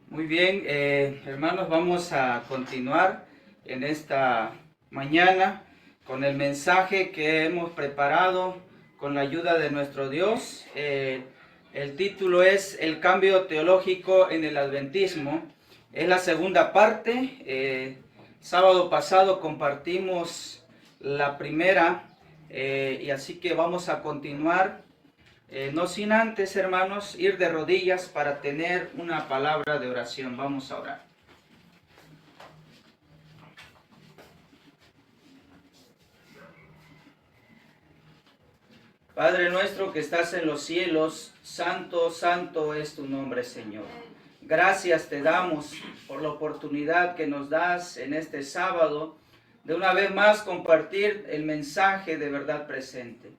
Muy bien, hermanos, vamos a continuar en esta mañana con el mensaje que hemos preparado con la ayuda de nuestro Dios. El título es El cambio teológico en el adventismo. Es la segunda parte. Sábado pasado compartimos la primera y así que vamos a continuar. No sin antes, hermanos, ir de rodillas para tener una palabra de oración. Vamos a orar. Padre nuestro que estás en los cielos, santo, santo es tu nombre, Señor. Gracias te damos por la oportunidad que nos das en este sábado de una vez más compartir el mensaje de verdad presente.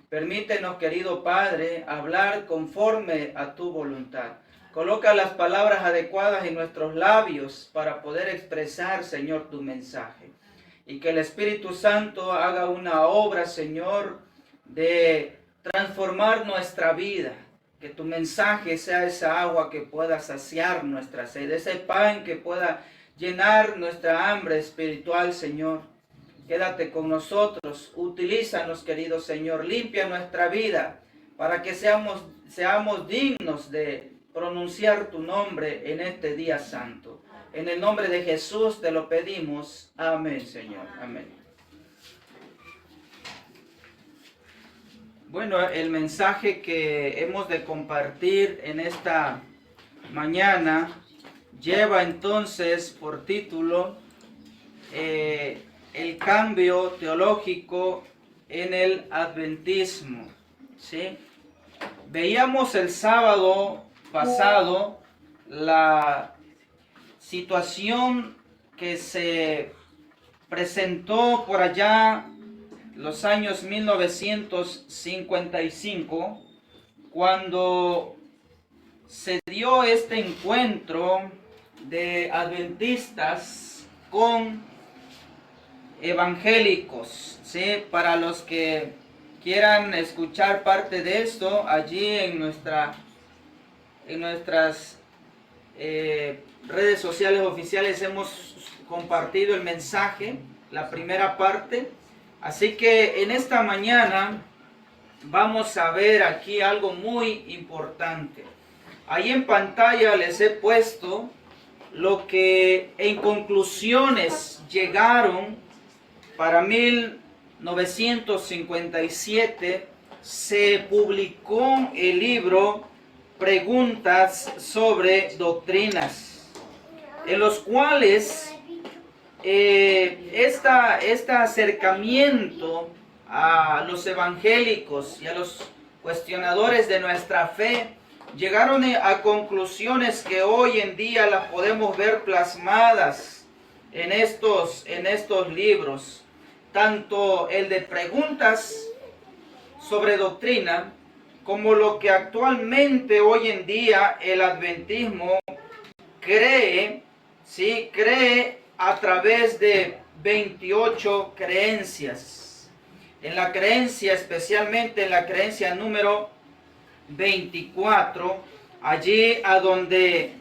Permítenos, querido Padre, hablar conforme a tu voluntad. Coloca las palabras adecuadas en nuestros labios para poder expresar, Señor, tu mensaje. Y que el Espíritu Santo haga una obra, Señor, de transformar nuestra vida. Que tu mensaje sea esa agua que pueda saciar nuestra sed, ese pan que pueda llenar nuestra hambre espiritual, Señor. Quédate con nosotros, utilízanos, querido Señor, limpia nuestra vida para que seamos dignos de pronunciar tu nombre en este día santo. En el nombre de Jesús te lo pedimos. Amén, Señor. Amén. Bueno, el mensaje que hemos de compartir en esta mañana lleva entonces por título el cambio teológico en el adventismo. ¿Sí? Veíamos el sábado pasado la situación que se presentó por allá los años 1955, cuando se dio este encuentro de adventistas con evangélicos, ¿sí? Para los que quieran escuchar parte de esto, allí en nuestras redes sociales oficiales hemos compartido el mensaje, la primera parte. Así que en esta mañana vamos a ver aquí algo muy importante. Ahí en pantalla les he puesto lo que en conclusiones llegaron para 1957. Se publicó el libro Preguntas sobre Doctrinas, en los cuales este acercamiento a los evangélicos y a los cuestionadores de nuestra fe llegaron a conclusiones que hoy en día las podemos ver plasmadas en estos libros, tanto el de Preguntas sobre Doctrina como lo que actualmente hoy en día el adventismo cree, ¿sí? Cree a través de 28 creencias. En la creencia, especialmente en la creencia número 24, allí a donde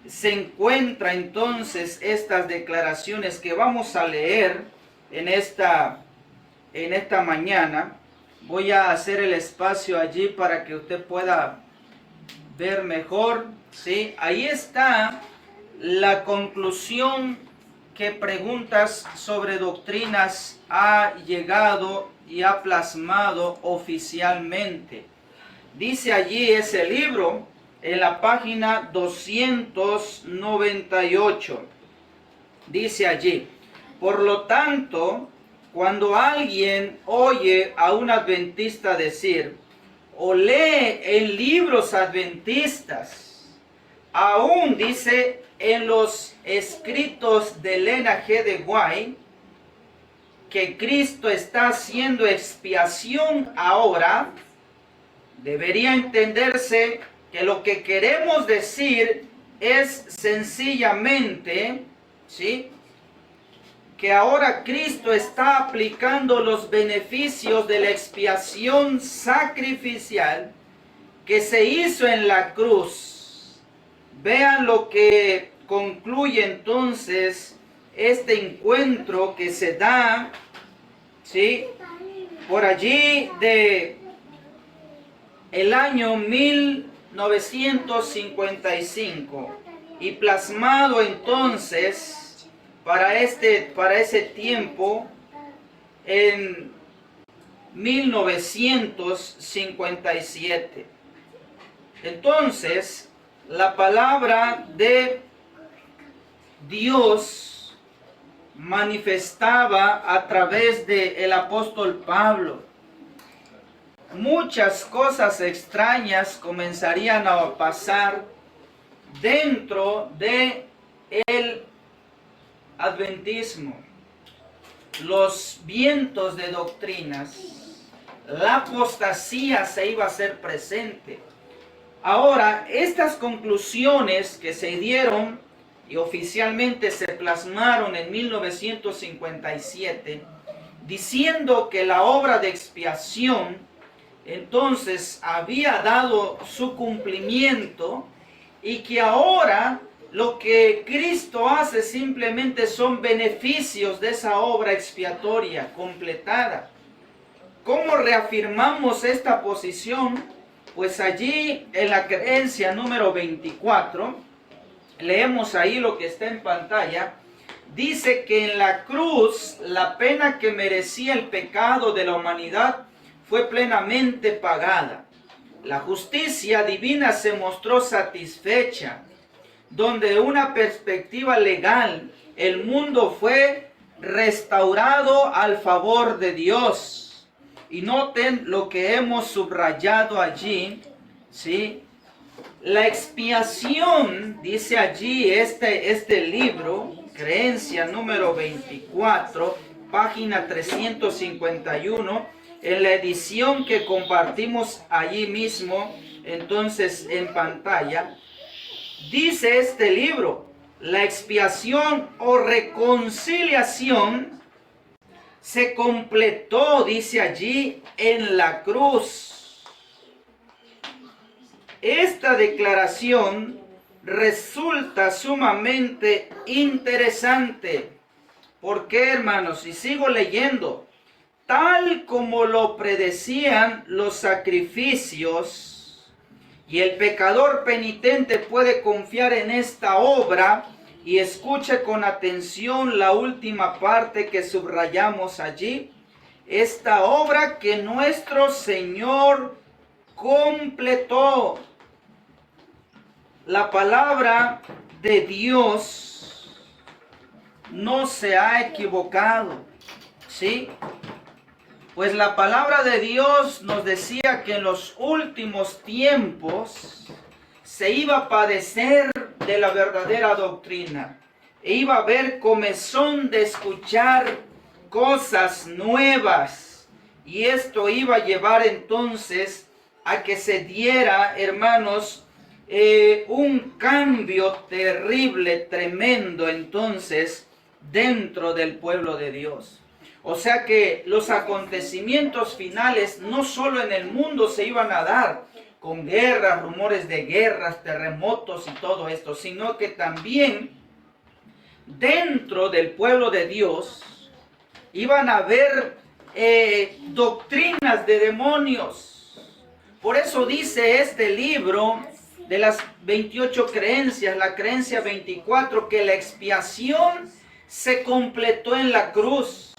se encuentra entonces estas declaraciones que vamos a leer en esta mañana. Voy a hacer el espacio allí para que usted pueda ver mejor, ¿sí? Ahí está la conclusión que Preguntas sobre Doctrinas ha llegado y ha plasmado oficialmente. Dice allí ese libro en la página 298. Dice allí: por lo tanto, cuando alguien oye a un adventista decir o lee en libros adventistas, aún dice en los escritos de Elena G. de White, que Cristo está haciendo expiación ahora, debería entenderse que lo que queremos decir es sencillamente, ¿sí?, que ahora Cristo está aplicando los beneficios de la expiación sacrificial que se hizo en la cruz vean lo que concluye entonces este encuentro que se da, ¿sí?, por allí de el año 1955 y plasmado entonces para ese tiempo en 1957. Entonces, la palabra de Dios manifestaba a través del apóstol Pablo. Muchas cosas extrañas comenzarían a pasar dentro de el adventismo. Los vientos de doctrinas, la apostasía se iba a hacer presente. Ahora, estas conclusiones que se dieron y oficialmente se plasmaron en 1957, diciendo que la obra de expiación entonces había dado su cumplimiento y que ahora lo que Cristo hace simplemente son beneficios de esa obra expiatoria completada. ¿Cómo reafirmamos esta posición? Pues allí en la creencia número 24, leemos ahí lo que está en pantalla, dice que en la cruz la pena que merecía el pecado de la humanidad fue plenamente pagada. La justicia divina se mostró satisfecha, donde de una perspectiva legal el mundo fue restaurado al favor de Dios. Y noten lo que hemos subrayado allí, ¿sí? La expiación, dice allí este libro, creencia número 24, página 351, en la edición que compartimos allí mismo, entonces en pantalla, dice este libro: la expiación o reconciliación se completó, dice allí, en la cruz. Esta declaración resulta sumamente interesante. ¿Por qué, hermanos? Y sigo leyendo. Tal como lo predecían los sacrificios, y el pecador penitente puede confiar en esta obra, y escuche con atención la última parte que subrayamos allí, esta obra que nuestro Señor completó. La palabra de Dios no se ha equivocado, ¿sí? Pues la palabra de Dios nos decía que en los últimos tiempos se iba a padecer de la verdadera doctrina. E iba a haber comezón de escuchar cosas nuevas. Y esto iba a llevar entonces a que se diera, hermanos, un cambio terrible, tremendo entonces dentro del pueblo de Dios. O sea que los acontecimientos finales no solo en el mundo se iban a dar con guerras, rumores de guerras, terremotos y todo esto, sino que también dentro del pueblo de Dios iban a haber doctrinas de demonios. Por eso dice este libro de las 28 creencias, la creencia 24, que la expiación se completó en la cruz.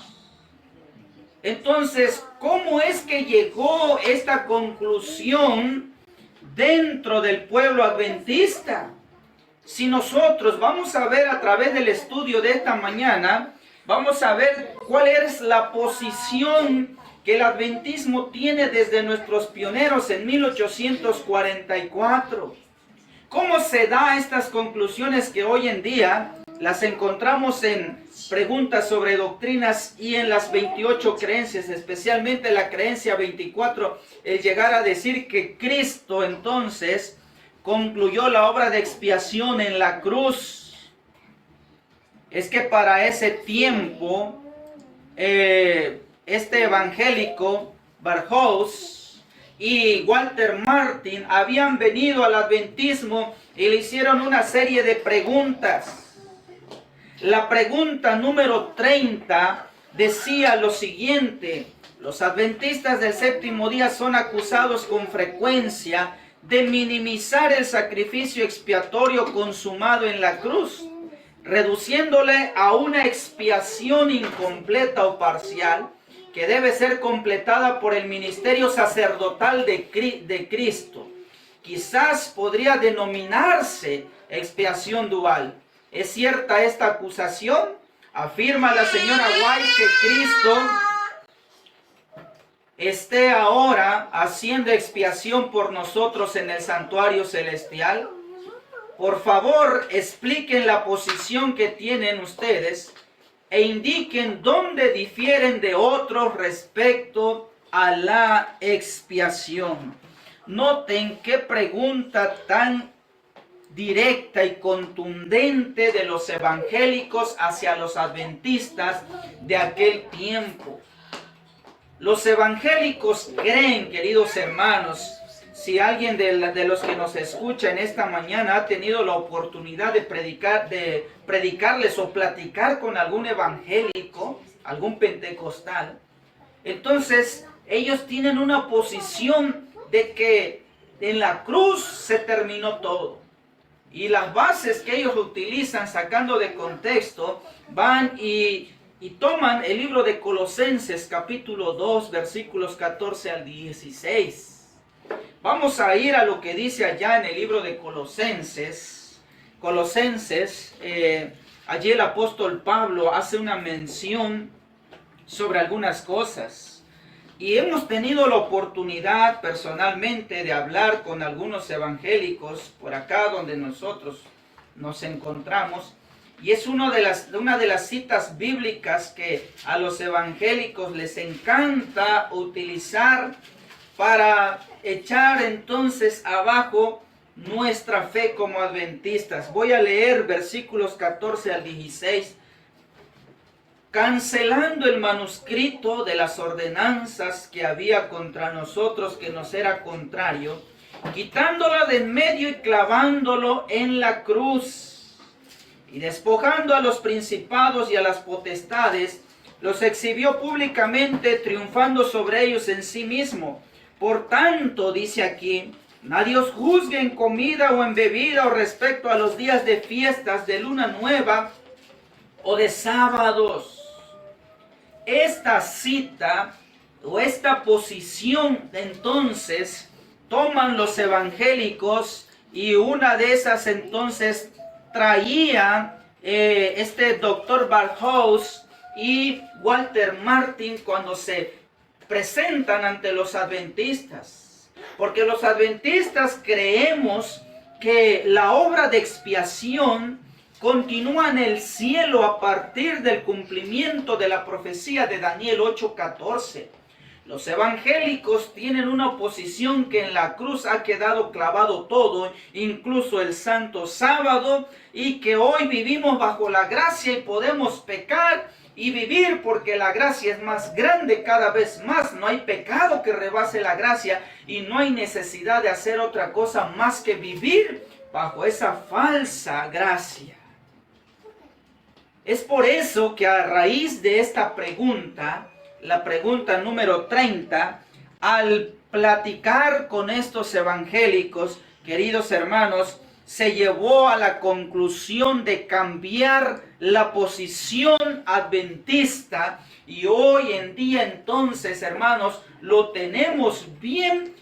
Entonces, ¿cómo es que llegó esta conclusión dentro del pueblo adventista? Si nosotros vamos a ver a través del estudio de esta mañana, vamos a ver cuál es la posición que el adventismo tiene desde nuestros pioneros en 1844. ¿Cómo se da estas conclusiones que hoy en día las encontramos en preguntas sobre doctrinas y en las 28 creencias, especialmente la creencia 24, el llegar a decir que Cristo entonces concluyó la obra de expiación en la cruz? Es que para ese tiempo, este evangélico Bartholdi y Walter Martin habían venido al adventismo y le hicieron una serie de preguntas. La pregunta número 30 decía lo siguiente: los adventistas del séptimo día son acusados con frecuencia de minimizar el sacrificio expiatorio consumado en la cruz, reduciéndole a una expiación incompleta o parcial que debe ser completada por el ministerio sacerdotal de Cristo. Quizás podría denominarse expiación dual. ¿Es cierta esta acusación? Afirma la señora White que Cristo esté ahora haciendo expiación por nosotros en el santuario celestial. Por favor, expliquen la posición que tienen ustedes e indiquen dónde difieren de otros respecto a la expiación. Noten qué pregunta tan directa y contundente de los evangélicos hacia los adventistas de aquel tiempo. Los evangélicos creen, queridos hermanos, si alguien de los que nos escucha en esta mañana ha tenido la oportunidad de predicarles o platicar con algún evangélico, algún pentecostal, entonces ellos tienen una posición de que en la cruz se terminó todo. Y las bases que ellos utilizan sacando de contexto van y toman el libro de Colosenses capítulo 2 versículos 14 al 16. Vamos a ir a lo que dice allá en el libro de Colosenses. Allí el apóstol Pablo hace una mención sobre algunas cosas. Y hemos tenido la oportunidad personalmente de hablar con algunos evangélicos por acá donde nosotros nos encontramos. Y es una de las citas bíblicas que a los evangélicos les encanta utilizar para echar entonces abajo nuestra fe como adventistas. Voy a leer versículos 14 al 16. Cancelando el manuscrito de las ordenanzas que había contra nosotros, que nos era contrario, quitándola de en medio y clavándolo en la cruz, y despojando a los principados y a las potestades, los exhibió públicamente, triunfando sobre ellos en sí mismo. Por tanto, dice aquí, nadie os juzgue en comida o en bebida o respecto a los días de fiestas, de luna nueva o de sábados. Esta cita o esta posición entonces toman los evangélicos, y una de esas entonces traía este doctor Barthouse y Walter Martin cuando se presentan ante los adventistas. Porque los adventistas creemos que la obra de expiación continúa en el cielo a partir del cumplimiento de la profecía de Daniel 8:14. Los evangélicos tienen una oposición que en la cruz ha quedado clavado todo, incluso el santo sábado, y que hoy vivimos bajo la gracia y podemos pecar y vivir porque la gracia es más grande cada vez más. No hay pecado que rebase la gracia y no hay necesidad de hacer otra cosa más que vivir bajo esa falsa gracia. Es por eso que a raíz de esta pregunta, la pregunta número 30, al platicar con estos evangélicos, queridos hermanos, se llevó a la conclusión de cambiar la posición adventista, y hoy en día entonces, hermanos, lo tenemos bien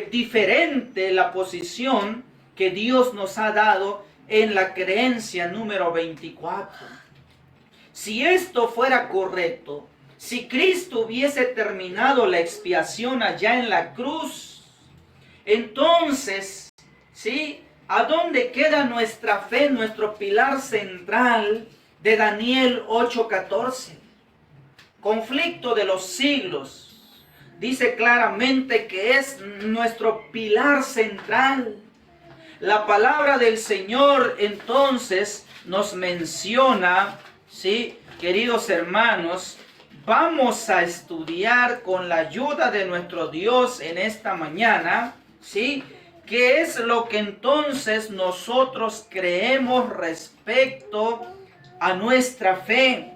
diferente la posición que Dios nos ha dado en la creencia número 24. Si esto fuera correcto, si Cristo hubiese terminado la expiación allá en la cruz, entonces, ¿sí?, ¿a dónde queda nuestra fe, nuestro pilar central de Daniel 8:14? Conflicto de los siglos. Dice claramente que es nuestro pilar central. La palabra del Señor entonces nos menciona, ¿sí?, queridos hermanos, vamos a estudiar con la ayuda de nuestro Dios en esta mañana, ¿sí?, ¿qué es lo que entonces nosotros creemos respecto a nuestra fe?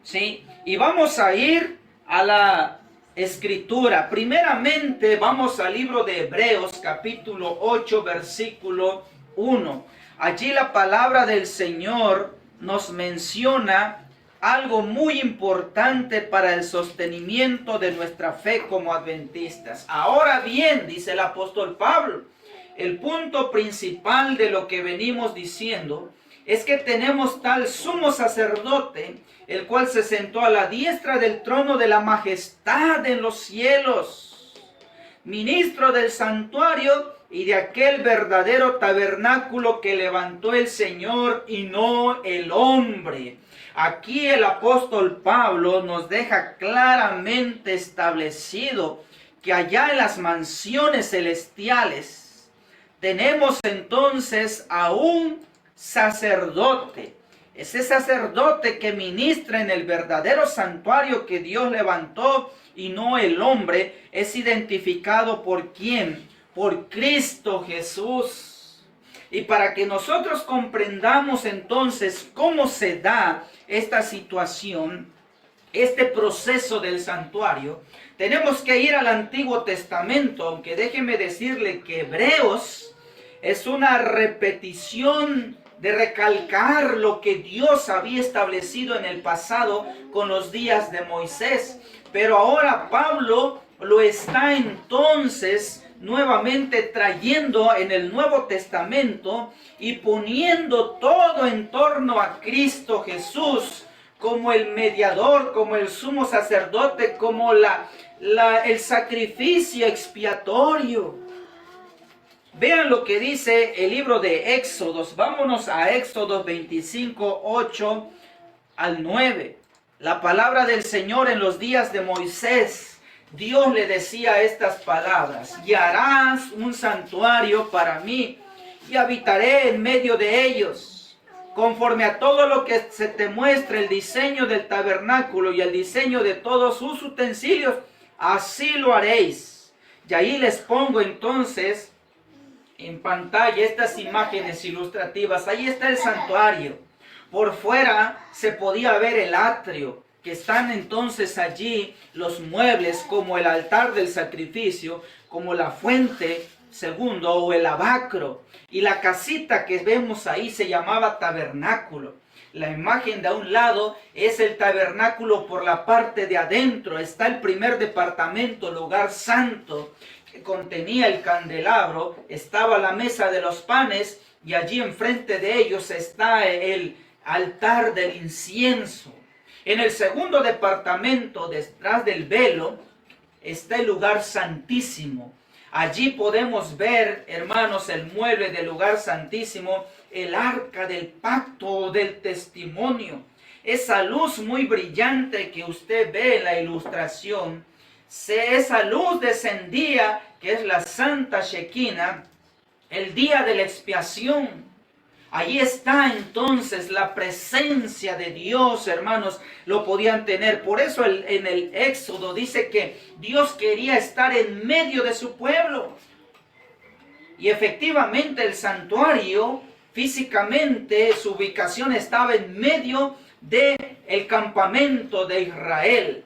¿Sí? Y vamos a ir a la Escritura. Primeramente vamos al libro de Hebreos, capítulo 8, versículo 1. Allí la palabra del Señor nos menciona algo muy importante para el sostenimiento de nuestra fe como adventistas. Ahora bien, dice el apóstol Pablo, el punto principal de lo que venimos diciendo es que tenemos tal sumo sacerdote, el cual se sentó a la diestra del trono de la majestad en los cielos, ministro del santuario y de aquel verdadero tabernáculo que levantó el Señor y no el hombre. Aquí el apóstol Pablo nos deja claramente establecido que allá en las mansiones celestiales tenemos entonces a un sacerdote. Ese sacerdote que ministra en el verdadero santuario que Dios levantó y no el hombre, es identificado por ¿quién? Por Cristo Jesús. Y para que nosotros comprendamos entonces cómo se da esta situación, este proceso del santuario, tenemos que ir al Antiguo Testamento, aunque déjeme decirle que Hebreos es una repetición de recalcar lo que Dios había establecido en el pasado con los días de Moisés. Pero ahora Pablo lo está entonces nuevamente trayendo en el Nuevo Testamento y poniendo todo en torno a Cristo Jesús como el mediador, como el sumo sacerdote, como el sacrificio expiatorio. Vean lo que dice el libro de Éxodos. Vámonos a Éxodos 25, 8 al 9. La palabra del Señor en los días de Moisés. Dios le decía estas palabras: y harás un santuario para mí, y habitaré en medio de ellos, conforme a todo lo que se te muestre el diseño del tabernáculo y el diseño de todos sus utensilios, así lo haréis. Y ahí les pongo entonces en pantalla estas imágenes ilustrativas. Ahí está el santuario. Por fuera se podía ver el atrio, que están entonces allí los muebles como el altar del sacrificio, como la fuente segundo o el lavacro. Y la casita que vemos ahí se llamaba tabernáculo. La imagen de a un lado es el tabernáculo por la parte de adentro. Está el primer departamento, lugar santo, que contenía el candelabro. Estaba la mesa de los panes y allí enfrente de ellos está el altar del incienso. En el segundo departamento, detrás del velo, está el lugar santísimo. Allí podemos ver, hermanos, el mueble del lugar santísimo, el arca del pacto o del testimonio. Esa luz muy brillante que usted ve en la ilustración, esa luz descendía, que es la Santa Shekinah, el día de la expiación. Allí está entonces la presencia de Dios, hermanos, lo podían tener. Por eso en el Éxodo dice que Dios quería estar en medio de su pueblo. Y efectivamente el santuario, físicamente, su ubicación estaba en medio del campamento de Israel.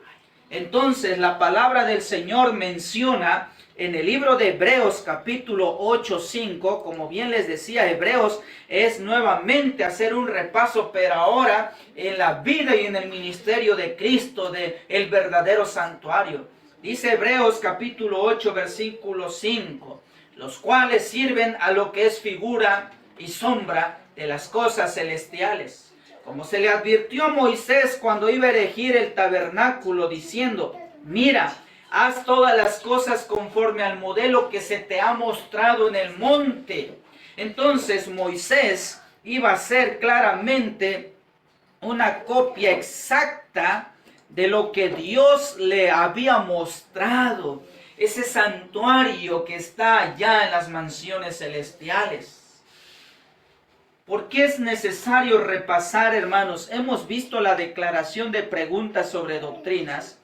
Entonces la palabra del Señor menciona en el libro de Hebreos capítulo 8, 5, como bien les decía, Hebreos es nuevamente hacer un repaso, pero ahora en la vida y en el ministerio de Cristo, de el verdadero santuario. Dice Hebreos capítulo 8, versículo 5, los cuales sirven a lo que es figura y sombra de las cosas celestiales. Como se le advirtió a Moisés cuando iba a erigir el tabernáculo, diciendo, mira, haz todas las cosas conforme al modelo que se te ha mostrado en el monte. Entonces Moisés iba a ser claramente una copia exacta de lo que Dios le había mostrado. Ese santuario que está allá en las mansiones celestiales. ¿Por qué es necesario repasar, hermanos? Hemos visto la declaración de preguntas sobre doctrinas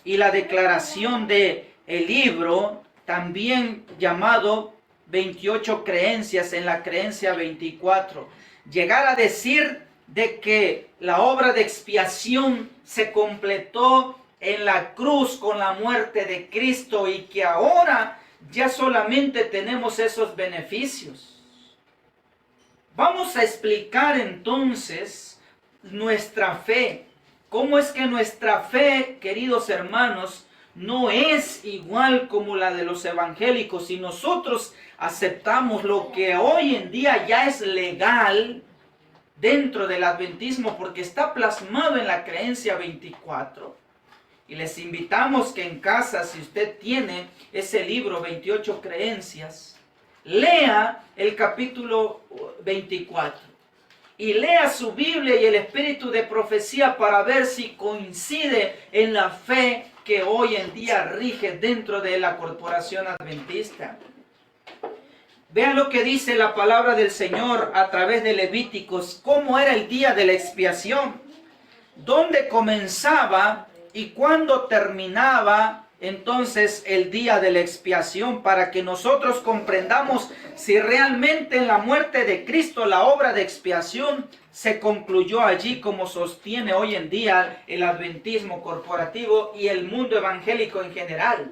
y la declaración de el libro, también llamado 28 creencias en la creencia 24. Llegar a decir de que la obra de expiación se completó en la cruz con la muerte de Cristo y que ahora ya solamente tenemos esos beneficios. Vamos a explicar entonces nuestra fe. ¿Cómo es que nuestra fe, queridos hermanos, no es igual como la de los evangélicos? Si nosotros aceptamos lo que hoy en día ya es legal dentro del adventismo, porque está plasmado en la creencia 24, y les invitamos que en casa, si usted tiene ese libro, 28 creencias, lea el capítulo 24 y lea su Biblia y el espíritu de profecía para ver si coincide en la fe que hoy en día rige dentro de la corporación adventista. Vean lo que dice la palabra del Señor a través de Levíticos, cómo era el día de la expiación, dónde comenzaba y cuándo terminaba entonces el día de la expiación, para que nosotros comprendamos si realmente en la muerte de Cristo la obra de expiación se concluyó allí, como sostiene hoy en día el adventismo corporativo y el mundo evangélico en general.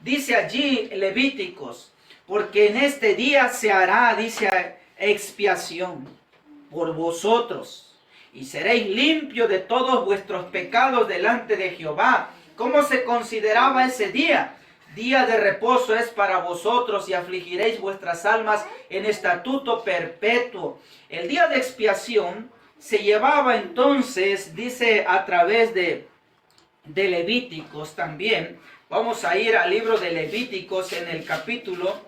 Dice allí Levíticos: porque en este día se hará, dice, expiación por vosotros, y seréis limpios de todos vuestros pecados delante de Jehová. ¿Cómo se consideraba ese día? Día de reposo es para vosotros, y afligiréis vuestras almas en estatuto perpetuo. El día de expiación se llevaba entonces, dice, a través de Levíticos también. Vamos a ir al libro de Levíticos en el capítulo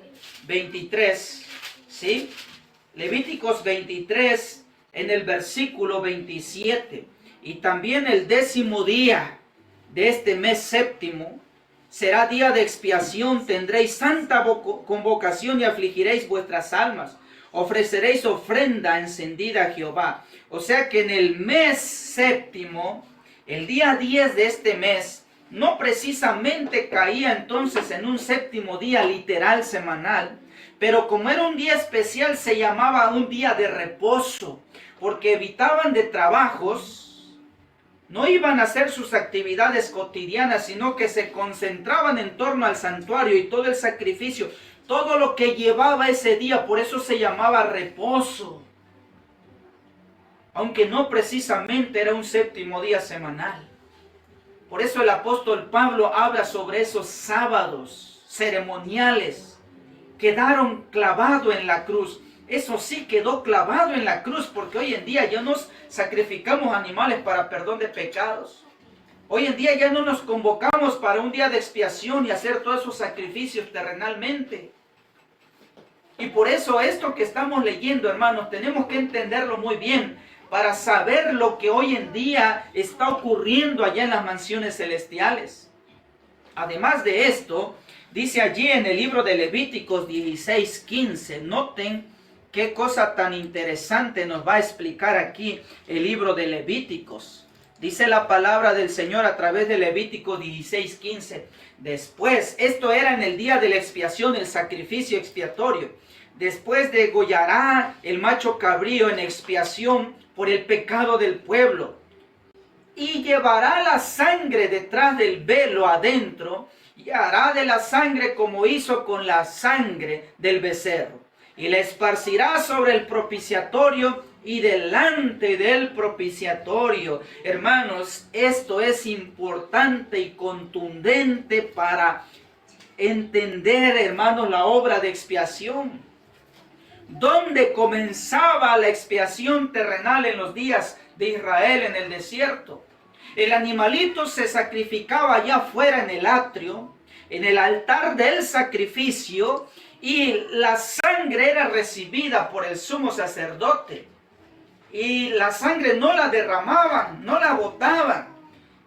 23, ¿sí? Levíticos 23 en el versículo 27. Y también el 10º día de este mes séptimo será día de expiación, tendréis santa convocación y afligiréis vuestras almas. Ofreceréis ofrenda encendida a Jehová. O sea que en el mes séptimo, el día 10 de este mes, no precisamente caía entonces en un séptimo día literal semanal, pero como era un día especial se llamaba un día de reposo, porque evitaban de trabajos, no iban a hacer sus actividades cotidianas, sino que se concentraban en torno al santuario y todo el sacrificio, todo lo que llevaba ese día, por eso se llamaba reposo, aunque no precisamente era un séptimo día semanal. Por eso el apóstol Pablo habla sobre esos sábados ceremoniales. Quedaron clavados en la cruz. Eso sí quedó clavado en la cruz, porque hoy en día ya nos sacrificamos animales para perdón de pecados. Hoy en día ya no nos convocamos para un día de expiación y hacer todos esos sacrificios terrenalmente. Y por eso esto que estamos leyendo, hermanos, tenemos que entenderlo muy bien para saber lo que hoy en día está ocurriendo allá en las mansiones celestiales. Además de esto, dice allí en el libro de Levíticos 16:15, noten qué cosa tan interesante nos va a explicar aquí el libro de Levíticos. Dice la palabra del Señor a través de Levítico 16:15. Después, esto era en el día de la expiación, el sacrificio expiatorio. Después degollará el macho cabrío en expiación por el pecado del pueblo. Y llevará la sangre detrás del velo adentro, y hará de la sangre como hizo con la sangre del becerro. Y la esparcirá sobre el propiciatorio y delante del propiciatorio. Hermanos, esto es importante y contundente para entender, hermanos, la obra de expiación. ¿Dónde comenzaba la expiación terrenal en los días de Israel en el desierto? El animalito se sacrificaba allá afuera en el atrio, en el altar del sacrificio, y la sangre era recibida por el sumo sacerdote. Y la sangre no la derramaban, no la botaban.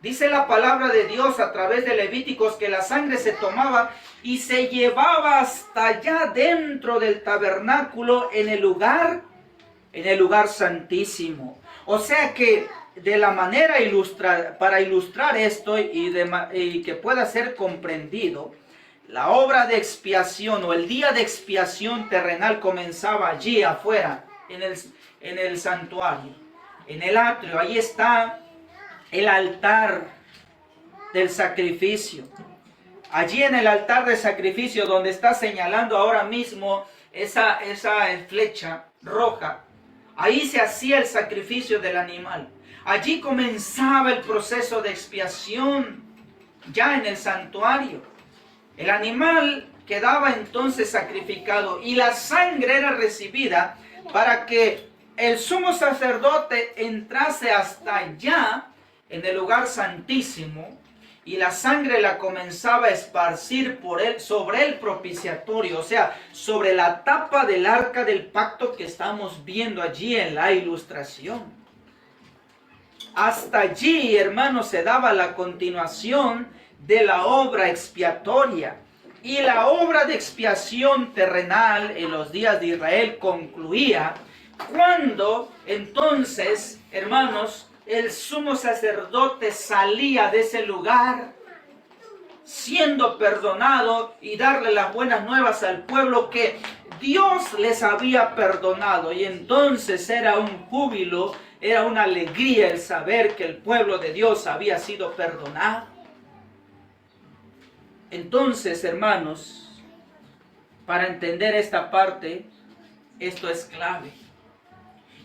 Dice la palabra de Dios a través de Levíticos que la sangre se tomaba y se llevaba hasta allá dentro del tabernáculo en el lugar santísimo. O sea que de la manera para ilustrar esto y que pueda ser comprendido, La obra de expiación o el día de expiación terrenal comenzaba allí afuera, en el santuario, en el atrio. Ahí está el altar del sacrificio. Allí en el altar de sacrificio, donde está señalando ahora mismo esa flecha roja, ahí se hacía el sacrificio del animal. Allí comenzaba el proceso de expiación, ya en el santuario. El animal quedaba entonces sacrificado y la sangre era recibida para que el sumo sacerdote entrase hasta allá en el lugar santísimo, y la sangre la comenzaba a esparcir sobre el propiciatorio, o sea, sobre la tapa del arca del pacto que estamos viendo allí en la ilustración. Hasta allí, hermanos, se daba la continuación de la obra expiatoria. Y la obra de expiación terrenal en los días de Israel concluía cuando entonces, hermanos, el sumo sacerdote salía de ese lugar siendo perdonado y darle las buenas nuevas al pueblo que Dios les había perdonado. Y entonces era un júbilo, era una alegría el saber que el pueblo de Dios había sido perdonado. Entonces, hermanos, para entender esta parte, esto es clave.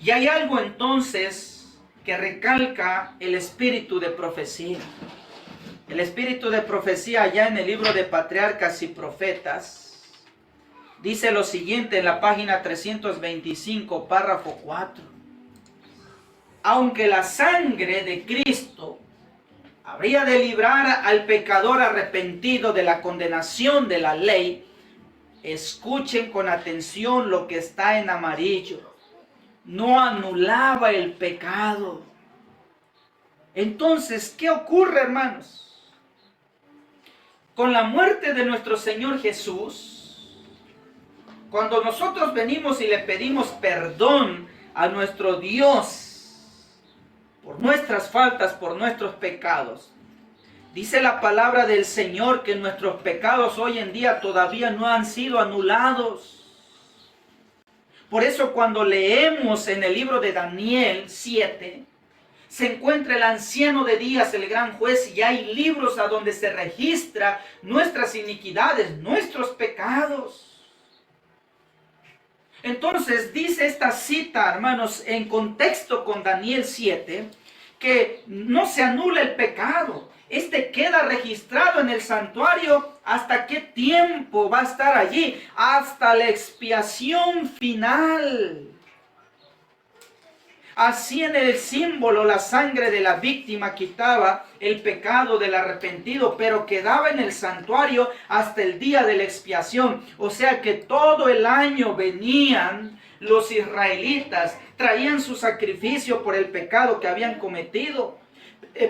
Y hay algo entonces que recalca el espíritu de profecía. El espíritu de profecía allá en el libro de Patriarcas y Profetas dice lo siguiente en la página 325, párrafo 4. Aunque la sangre de Cristo habría de librar al pecador arrepentido de la condenación de la ley, escuchen con atención lo que está en amarillo. No anulaba el pecado. Entonces, ¿qué ocurre, hermanos? Con la muerte de nuestro Señor Jesús, cuando nosotros venimos y le pedimos perdón a nuestro Dios por nuestras faltas, por nuestros pecados, dice la palabra del Señor que nuestros pecados hoy en día todavía no han sido anulados. Por eso cuando leemos en el libro de Daniel 7, se encuentra el anciano de días, el gran juez, y hay libros a donde se registra nuestras iniquidades, nuestros pecados. Entonces dice esta cita, hermanos, en contexto con Daniel 7, que no se anula el pecado. Este queda registrado en el santuario. ¿Hasta qué tiempo va a estar allí? Hasta la expiación final. Así en el símbolo la sangre de la víctima quitaba el pecado del arrepentido, pero quedaba en el santuario hasta el día de la expiación. O sea que todo el año venían los israelitas, traían su sacrificio por el pecado que habían cometido.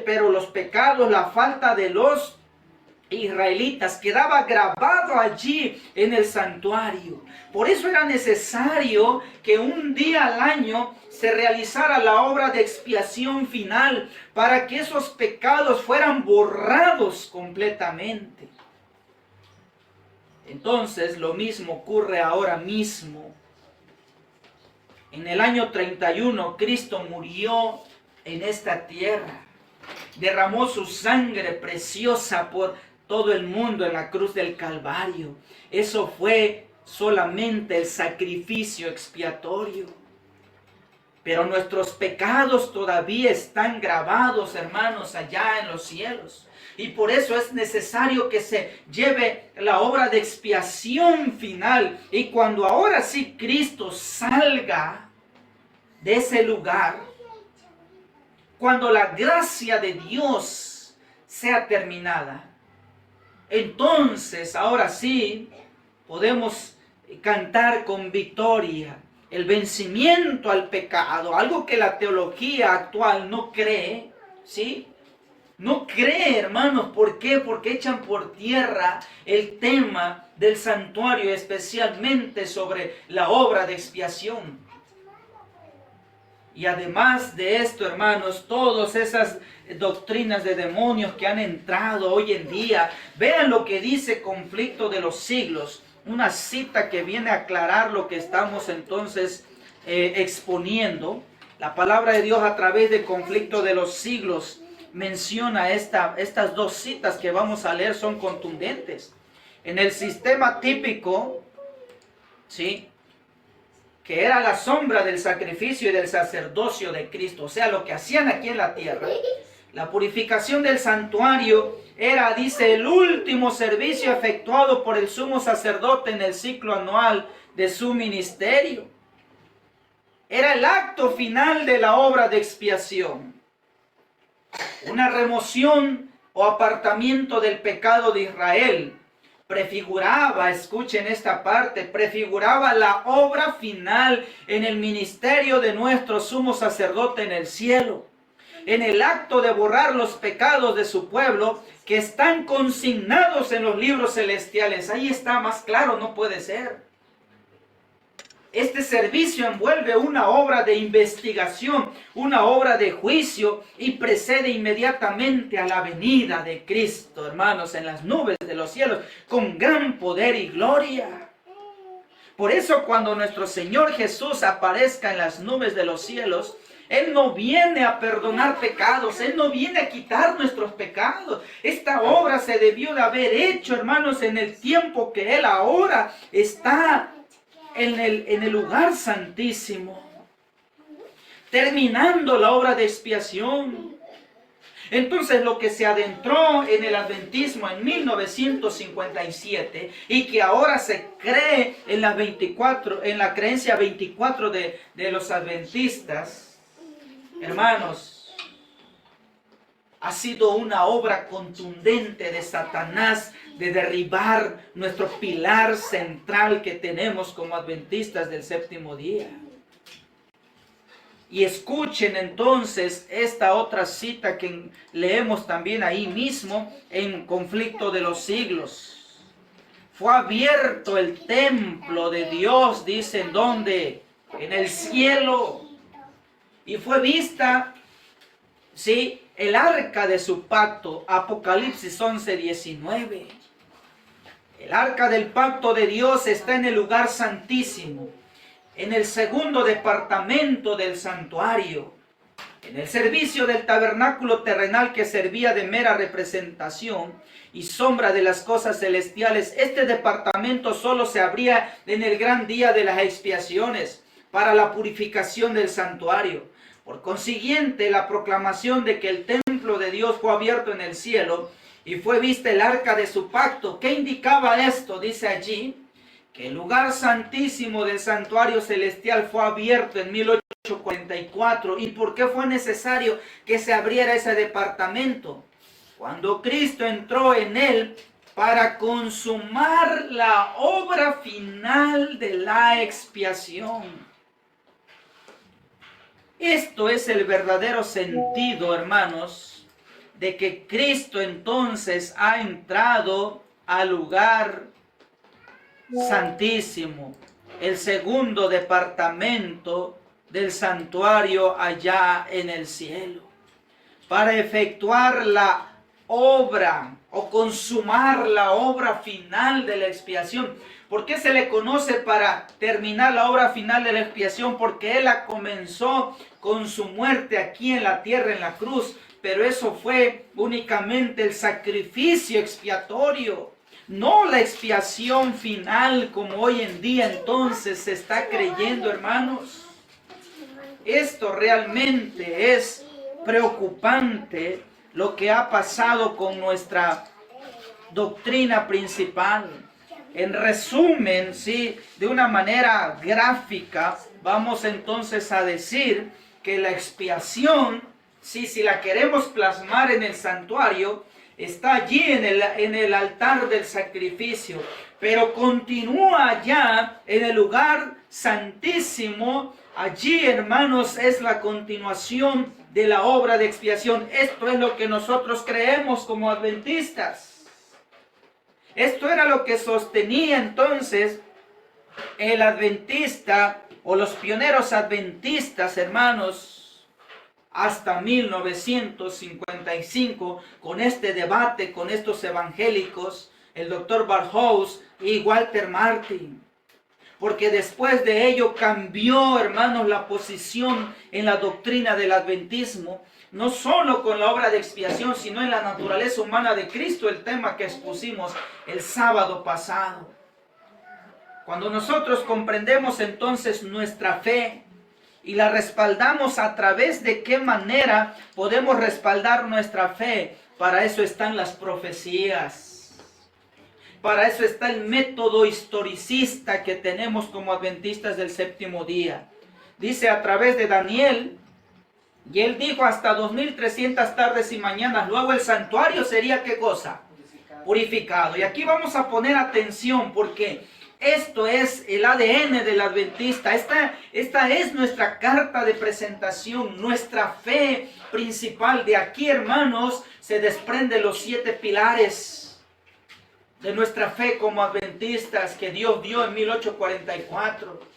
Pero los pecados, la falta de los israelitas quedaba grabado allí en el santuario. Por eso era necesario que un día al año se realizara la obra de expiación final para que esos pecados fueran borrados completamente. Entonces lo mismo ocurre ahora mismo. En el año 31 Cristo murió en esta tierra. Derramó su sangre preciosa por todo el mundo en la cruz del Calvario. Eso fue solamente el sacrificio expiatorio. Pero nuestros pecados todavía están grabados, hermanos, allá en los cielos. Y por eso es necesario que se lleve la obra de expiación final. Y cuando ahora sí Cristo salga de ese lugar, cuando la gracia de Dios sea terminada, entonces ahora sí podemos cantar con victoria el vencimiento al pecado, algo que la teología actual no cree, ¿sí? No cree, hermanos. ¿Por qué? Porque echan por tierra el tema del santuario, especialmente sobre la obra de expiación. Y además de esto, hermanos, todas esas doctrinas de demonios que han entrado hoy en día, vean lo que dice Conflicto de los Siglos, una cita que viene a aclarar lo que estamos entonces exponiendo. La palabra de Dios a través de Conflicto de los Siglos menciona estas dos citas que vamos a leer, son contundentes. En el sistema típico, ¿sí?, que era la sombra del sacrificio y del sacerdocio de Cristo, o sea, lo que hacían aquí en la tierra, la purificación del santuario era, dice, el último servicio efectuado por el sumo sacerdote en el ciclo anual de su ministerio. Era el acto final de la obra de expiación, una remoción o apartamiento del pecado de Israel. Prefiguraba, escuchen esta parte, prefiguraba la obra final en el ministerio de nuestro sumo sacerdote en el cielo, en el acto de borrar los pecados de su pueblo que están consignados en los libros celestiales. Ahí está, más claro no puede ser. Este servicio envuelve una obra de investigación, una obra de juicio y precede inmediatamente a la venida de Cristo, hermanos, en las nubes de los cielos, con gran poder y gloria. Por eso cuando nuestro Señor Jesús aparezca en las nubes de los cielos, Él no viene a perdonar pecados, Él no viene a quitar nuestros pecados. Esta obra se debió de haber hecho, hermanos, en el tiempo que Él ahora está en el lugar santísimo, terminando la obra de expiación. Entonces lo que se adentró en el adventismo en 1957 y que ahora se cree en la creencia 24 de los adventistas, hermanos, ha sido una obra contundente de Satanás de derribar nuestro pilar central que tenemos como adventistas del séptimo día. Y escuchen entonces esta otra cita que leemos también ahí mismo en Conflicto de los Siglos. Fue abierto el templo de Dios, dicen, ¿dónde? En el cielo. Y fue vista, ¿sí?, el arca de su pacto, Apocalipsis 11:19. El arca del pacto de Dios está en el lugar santísimo, en el segundo departamento del santuario, en el servicio del tabernáculo terrenal que servía de mera representación y sombra de las cosas celestiales. Este departamento solo se abría en el gran día de las expiaciones para la purificación del santuario. Por consiguiente, la proclamación de que el templo de Dios fue abierto en el cielo y fue vista el arca de su pacto. ¿Qué indicaba esto? Dice allí que el lugar santísimo del santuario celestial fue abierto en 1844. ¿Y por qué fue necesario que se abriera ese departamento? Cuando Cristo entró en él para consumar la obra final de la expiación. Esto es el verdadero sentido, hermanos, de que Cristo entonces ha entrado al lugar santísimo, el segundo departamento del santuario allá en el cielo, para efectuar la obra o consumar la obra final de la expiación. ¿Por qué se le conoce para terminar la obra final de la expiación? Porque Él la comenzó con su muerte aquí en la tierra, en la cruz, pero eso fue únicamente el sacrificio expiatorio, no la expiación final como hoy en día entonces se está creyendo, hermanos. Esto realmente es preocupante, lo que ha pasado con nuestra doctrina principal. En resumen, ¿sí?, de una manera gráfica, vamos entonces a decir que la expiación, ¿sí?, si la queremos plasmar en el santuario, está allí en el altar del sacrificio, pero continúa allá en el lugar santísimo. Allí, hermanos, es la continuación de la obra de expiación. Esto es lo que nosotros creemos como adventistas. Esto era lo que sostenía entonces el adventista o los pioneros adventistas, hermanos, hasta 1955, con este debate, con estos evangélicos, el doctor Barhouse y Walter Martin. Porque después de ello cambió, hermanos, la posición en la doctrina del adventismo, no solo con la obra de expiación, sino en la naturaleza humana de Cristo, el tema que expusimos el sábado pasado. Cuando nosotros comprendemos entonces nuestra fe y la respaldamos, a través de qué manera podemos respaldar nuestra fe, para eso están las profecías. Para eso está el método historicista que tenemos como adventistas del séptimo día. Dice a través de Daniel, y él dijo hasta 2300 tardes y mañanas, luego el santuario sería ¿qué cosa? Purificado. Y aquí vamos a poner atención, porque esto es el ADN del adventista. Esta es nuestra carta de presentación, nuestra fe principal. De aquí, hermanos, se desprenden los 7 pilares de nuestra fe como adventistas que Dios dio en 1844.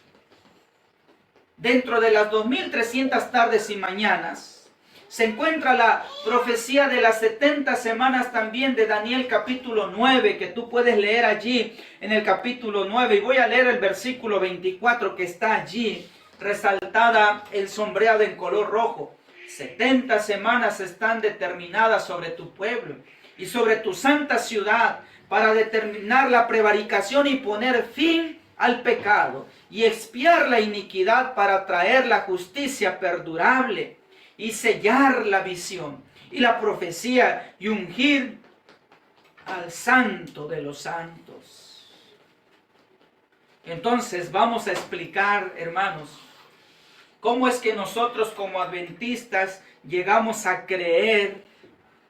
Dentro de las 2300 tardes y mañanas se encuentra la profecía de las 70 semanas también de Daniel capítulo 9, que tú puedes leer allí en el capítulo 9. Y voy a leer el versículo 24 que está allí, resaltada el sombreado en color rojo. 70 semanas están determinadas sobre tu pueblo y sobre tu santa ciudad, para determinar la prevaricación y poner fin al pecado, y expiar la iniquidad, para traer la justicia perdurable, y sellar la visión y la profecía, y ungir al santo de los santos. Entonces vamos a explicar, hermanos, cómo es que nosotros como adventistas llegamos a creer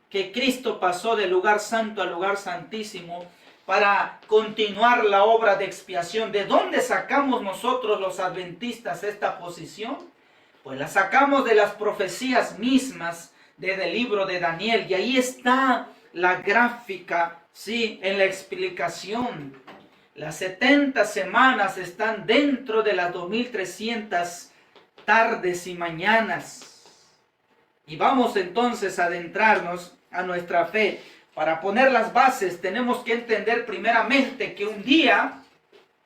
que Cristo pasó del lugar santo al lugar santísimo para continuar la obra de expiación. ¿De dónde sacamos nosotros los adventistas esta posición? Pues la sacamos de las profecías mismas del libro de Daniel, y ahí está la gráfica, sí, en la explicación. Las 70 semanas están dentro de las 2300 tardes y mañanas. Y vamos entonces a adentrarnos a nuestra fe. Para poner las bases tenemos que entender primeramente que un día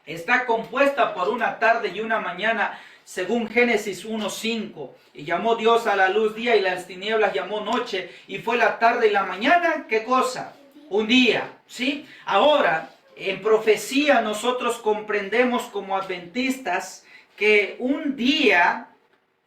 está compuesta por una tarde y una mañana, según Génesis 1:5. Y llamó Dios a la luz día, y las tinieblas llamó noche, y fue la tarde y la mañana, ¿qué cosa? Un día, ¿sí? Ahora, en profecía nosotros comprendemos como adventistas que un día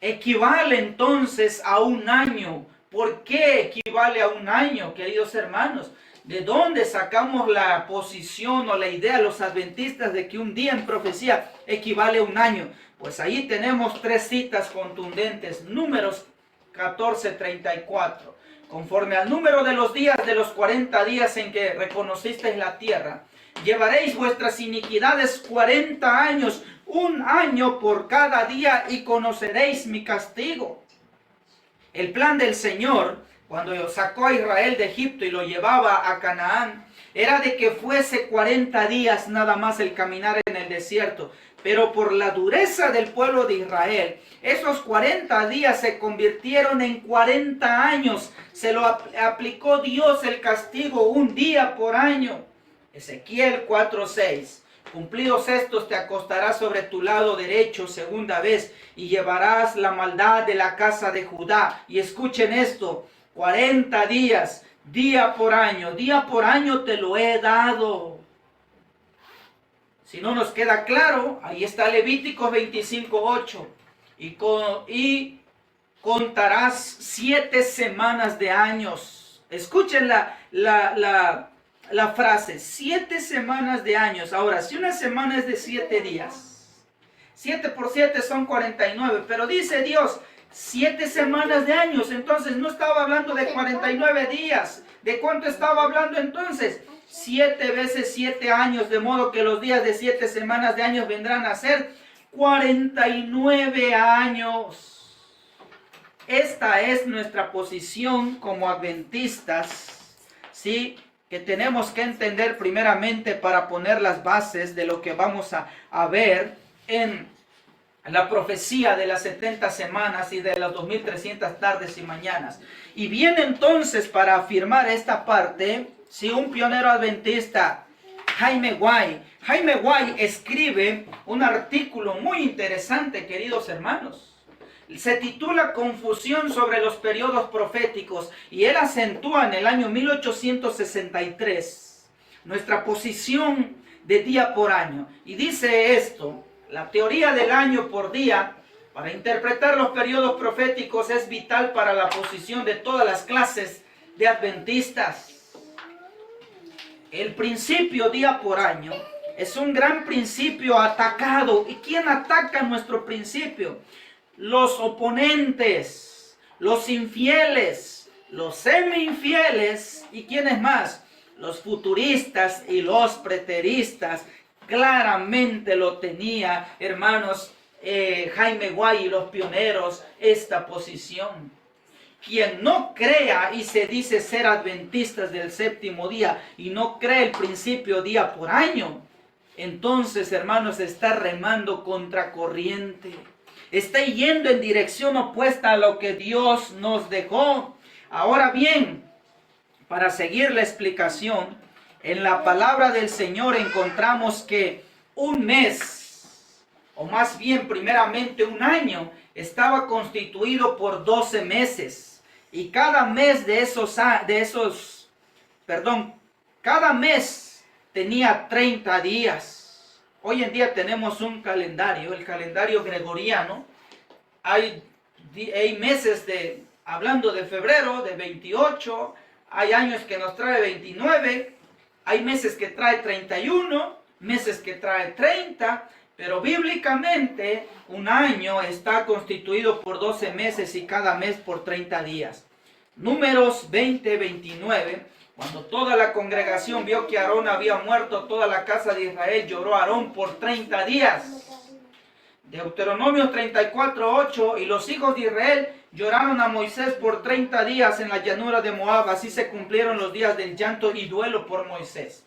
equivale entonces a un año. ¿Por qué equivale a un año, queridos hermanos? ¿De dónde sacamos la posición o la idea los adventistas de que un día en profecía equivale a un año? Pues ahí tenemos 3 citas contundentes. Números 14:34. Conforme al número de los días de los 40 días en que reconocisteis la tierra, llevaréis vuestras iniquidades 40 años, un año por cada día, y conoceréis mi castigo. El plan del Señor, cuando sacó a Israel de Egipto y lo llevaba a Canaán, era de que fuese 40 días nada más el caminar en el desierto. Pero por la dureza del pueblo de Israel, esos 40 días se convirtieron en 40 años. Se lo aplicó Dios el castigo, un día por año. Ezequiel 4:6. Cumplidos estos, te acostarás sobre tu lado derecho segunda vez, y llevarás la maldad de la casa de Judá. Y escuchen esto, 40 días, día por año te lo he dado. Si no nos queda claro, ahí está Levíticos 25:8. Y contarás 7 semanas de años. Escuchen la frase, 7 semanas de años. Ahora, si una semana es de 7 días, 7 por 7 son 49, pero dice Dios, 7 semanas de años, entonces no estaba hablando de 49 días. ¿De cuánto estaba hablando entonces? 7 veces 7 años, de modo que los días de 7 semanas de años vendrán a ser 49 años. Esta es nuestra posición como adventistas, ¿sí?, que tenemos que entender primeramente para poner las bases de lo que vamos a ver en la profecía de las 70 semanas y de las 2300 tardes y mañanas. Y viene entonces para afirmar esta parte, si un pionero adventista, Jaime Guay. Jaime Guay escribe un artículo muy interesante, queridos hermanos. Se titula Confusión sobre los periodos proféticos, y él acentúa en el año 1863 nuestra posición de día por año. Y dice esto: la teoría del año por día para interpretar los periodos proféticos es vital para la posición de todas las clases de adventistas. El principio día por año es un gran principio atacado. ¿Y quién ataca nuestro principio? Los oponentes, los infieles, los semi-infieles, ¿y quiénes más? Los futuristas y los preteristas. Claramente lo tenía, hermanos, Jaime Guay y los pioneros, esta posición. Quien no crea y se dice ser adventistas del séptimo día y no cree el principio día por año, entonces, hermanos, está remando contra corriente. Está yendo en dirección opuesta a lo que Dios nos dejó. Ahora bien, para seguir la explicación, en la palabra del Señor encontramos que un mes, o más bien primeramente un año, estaba constituido por 12 meses. Y cada mes cada mes tenía 30 días. Hoy en día tenemos un calendario, el calendario gregoriano. Hay meses hablando de febrero, de 28, hay años que nos trae 29, hay meses que trae 31, meses que trae 30, pero bíblicamente un año está constituido por 12 meses y cada mes por 30 días. Números 20-29, cuando toda la congregación vio que Aarón había muerto, toda la casa de Israel lloró a Aarón por 30 días. Deuteronomio 34:8, y los hijos de Israel lloraron a Moisés por 30 días en la llanura de Moab. Así se cumplieron los días del llanto y duelo por Moisés.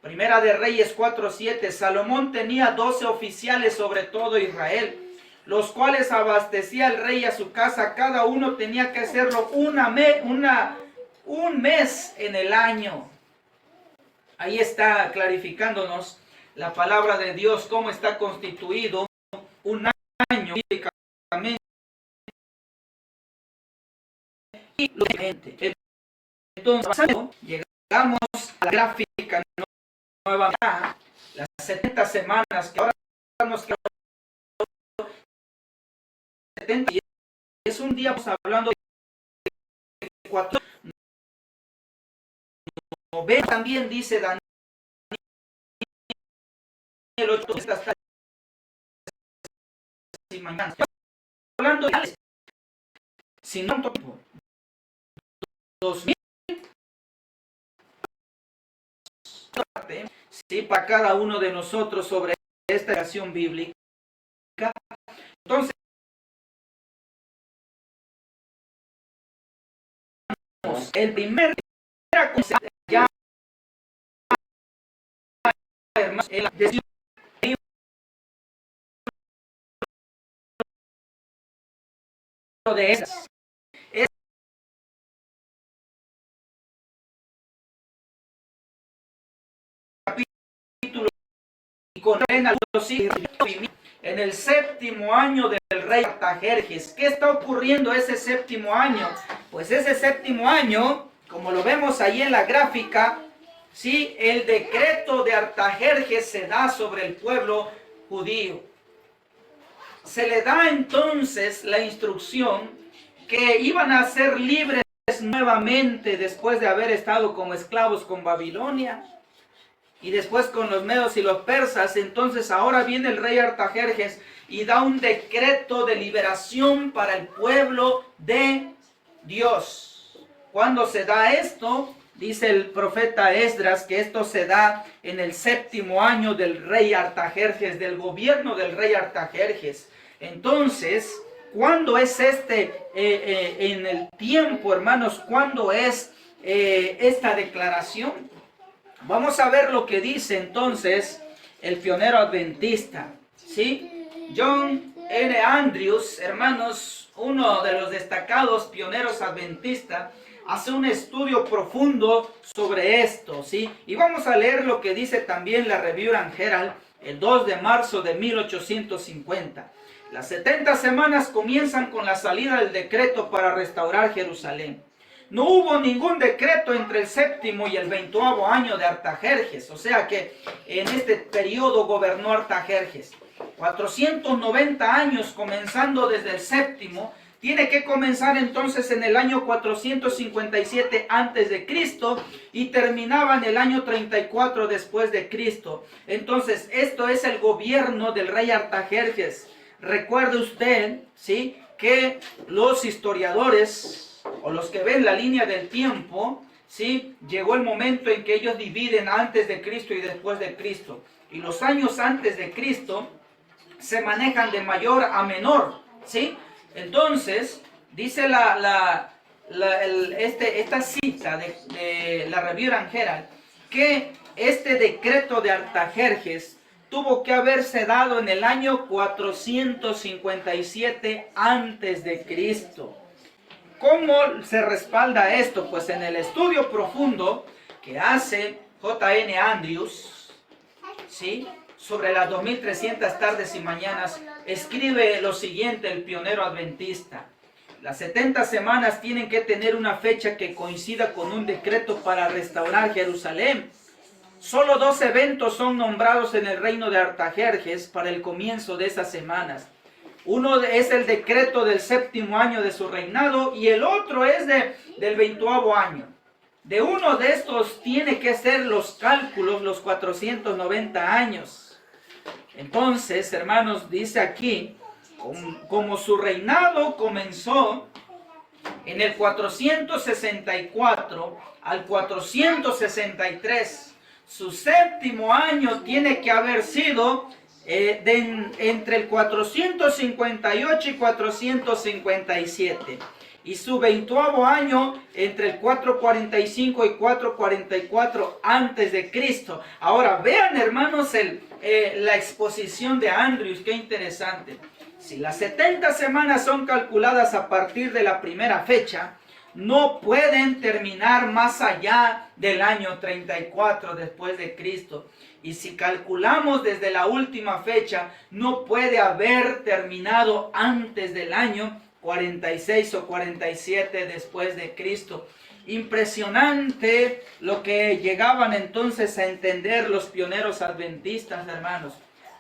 Primera de Reyes 4:7, Salomón tenía 12 oficiales sobre todo Israel, los cuales abastecía el rey a su casa. Cada uno tenía que hacerlo un mes en el año. Ahí está clarificándonos la palabra de Dios, cómo está constituido un año bíblicamente. Entonces, llegamos a la gráfica nueva, las 70 semanas, que ahora nos quedan 70, y es un día, pues, hablando de 4, 90, también dice Daniel 8, hasta mañana. Hablando de, si no, 2000, sí, para cada uno de nosotros sobre esta creación bíblica. Entonces, el primer ya, hermanos, de esas es capítulo, y con los hijos en el séptimo año del rey Artajerjes. ¿Qué está ocurriendo ese séptimo año? Pues ese séptimo año, como lo vemos ahí en la gráfica, ¿sí? El decreto de Artajerjes se da sobre el pueblo judío. Se le da entonces la instrucción que iban a ser libres nuevamente después de haber estado como esclavos con Babilonia y después con los medos y los persas. Entonces ahora viene el rey Artajerjes y da un decreto de liberación para el pueblo de Dios. Cuando se da esto, dice el profeta Esdras que esto se da en el séptimo año del rey Artajerjes, del gobierno del rey Artajerjes. Entonces, ¿cuándo es en el tiempo, hermanos? ¿Cuándo es esta declaración? Vamos a ver lo que dice entonces el pionero adventista, ¿sí? John N. Andrews, hermanos, uno de los destacados pioneros adventistas, hace un estudio profundo sobre esto, ¿sí? Y vamos a leer lo que dice también la Review and Herald el 2 de marzo de 1850. Las 70 semanas comienzan con la salida del decreto para restaurar Jerusalén. No hubo ningún decreto entre el séptimo y el 20º año de Artajerjes, o sea que en este periodo gobernó Artajerjes. 490 años comenzando desde el séptimo, tiene que comenzar entonces en el año 457 antes de Cristo y terminaba en el año 34 después de Cristo. Entonces, esto es el gobierno del rey Artajerjes. Recuerde usted, ¿sí?, que los historiadores o los que ven la línea del tiempo, ¿sí?, llegó el momento en que ellos dividen antes de Cristo y después de Cristo. Y los años antes de Cristo se manejan de mayor a menor, ¿sí? Entonces, dice esta cita de la Review and Herald, que este decreto de Artajerjes tuvo que haberse dado en el año 457 antes de Cristo. ¿Cómo se respalda esto? Pues en el estudio profundo que hace J.N. Andrews, ¿sí?, sobre las 2300 tardes y mañanas, escribe lo siguiente el pionero adventista. Las 70 semanas tienen que tener una fecha que coincida con un decreto para restaurar Jerusalén. Solo 2 eventos son nombrados en el reino de Artajerjes para el comienzo de esas semanas. Uno es el decreto del 7º año de su reinado y el otro es del 20º año. De uno de estos tiene que ser los cálculos, los 490 años. Entonces, hermanos, dice aquí, como su reinado comenzó en el 464 al 463, su 7º año tiene que haber sido entre el 458 y 457. Y su 20º año entre el 445 y 444 antes de Cristo. Ahora vean, hermanos, la exposición de Andrews, qué interesante. Si las 70 semanas son calculadas a partir de la primera fecha, no pueden terminar más allá del año 34 después de Cristo. Y si calculamos desde la última fecha, no puede haber terminado antes del año 46 o 47 después de Cristo. Impresionante lo que llegaban entonces a entender los pioneros adventistas, hermanos.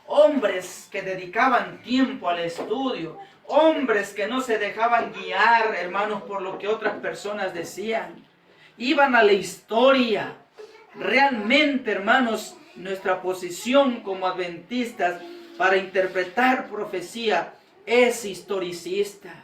Hombres que dedicaban tiempo al estudio, hombres que no se dejaban guiar, hermanos, por lo que otras personas decían. Iban a la historia. Realmente, hermanos, nuestra posición como adventistas para interpretar profecía es historicista.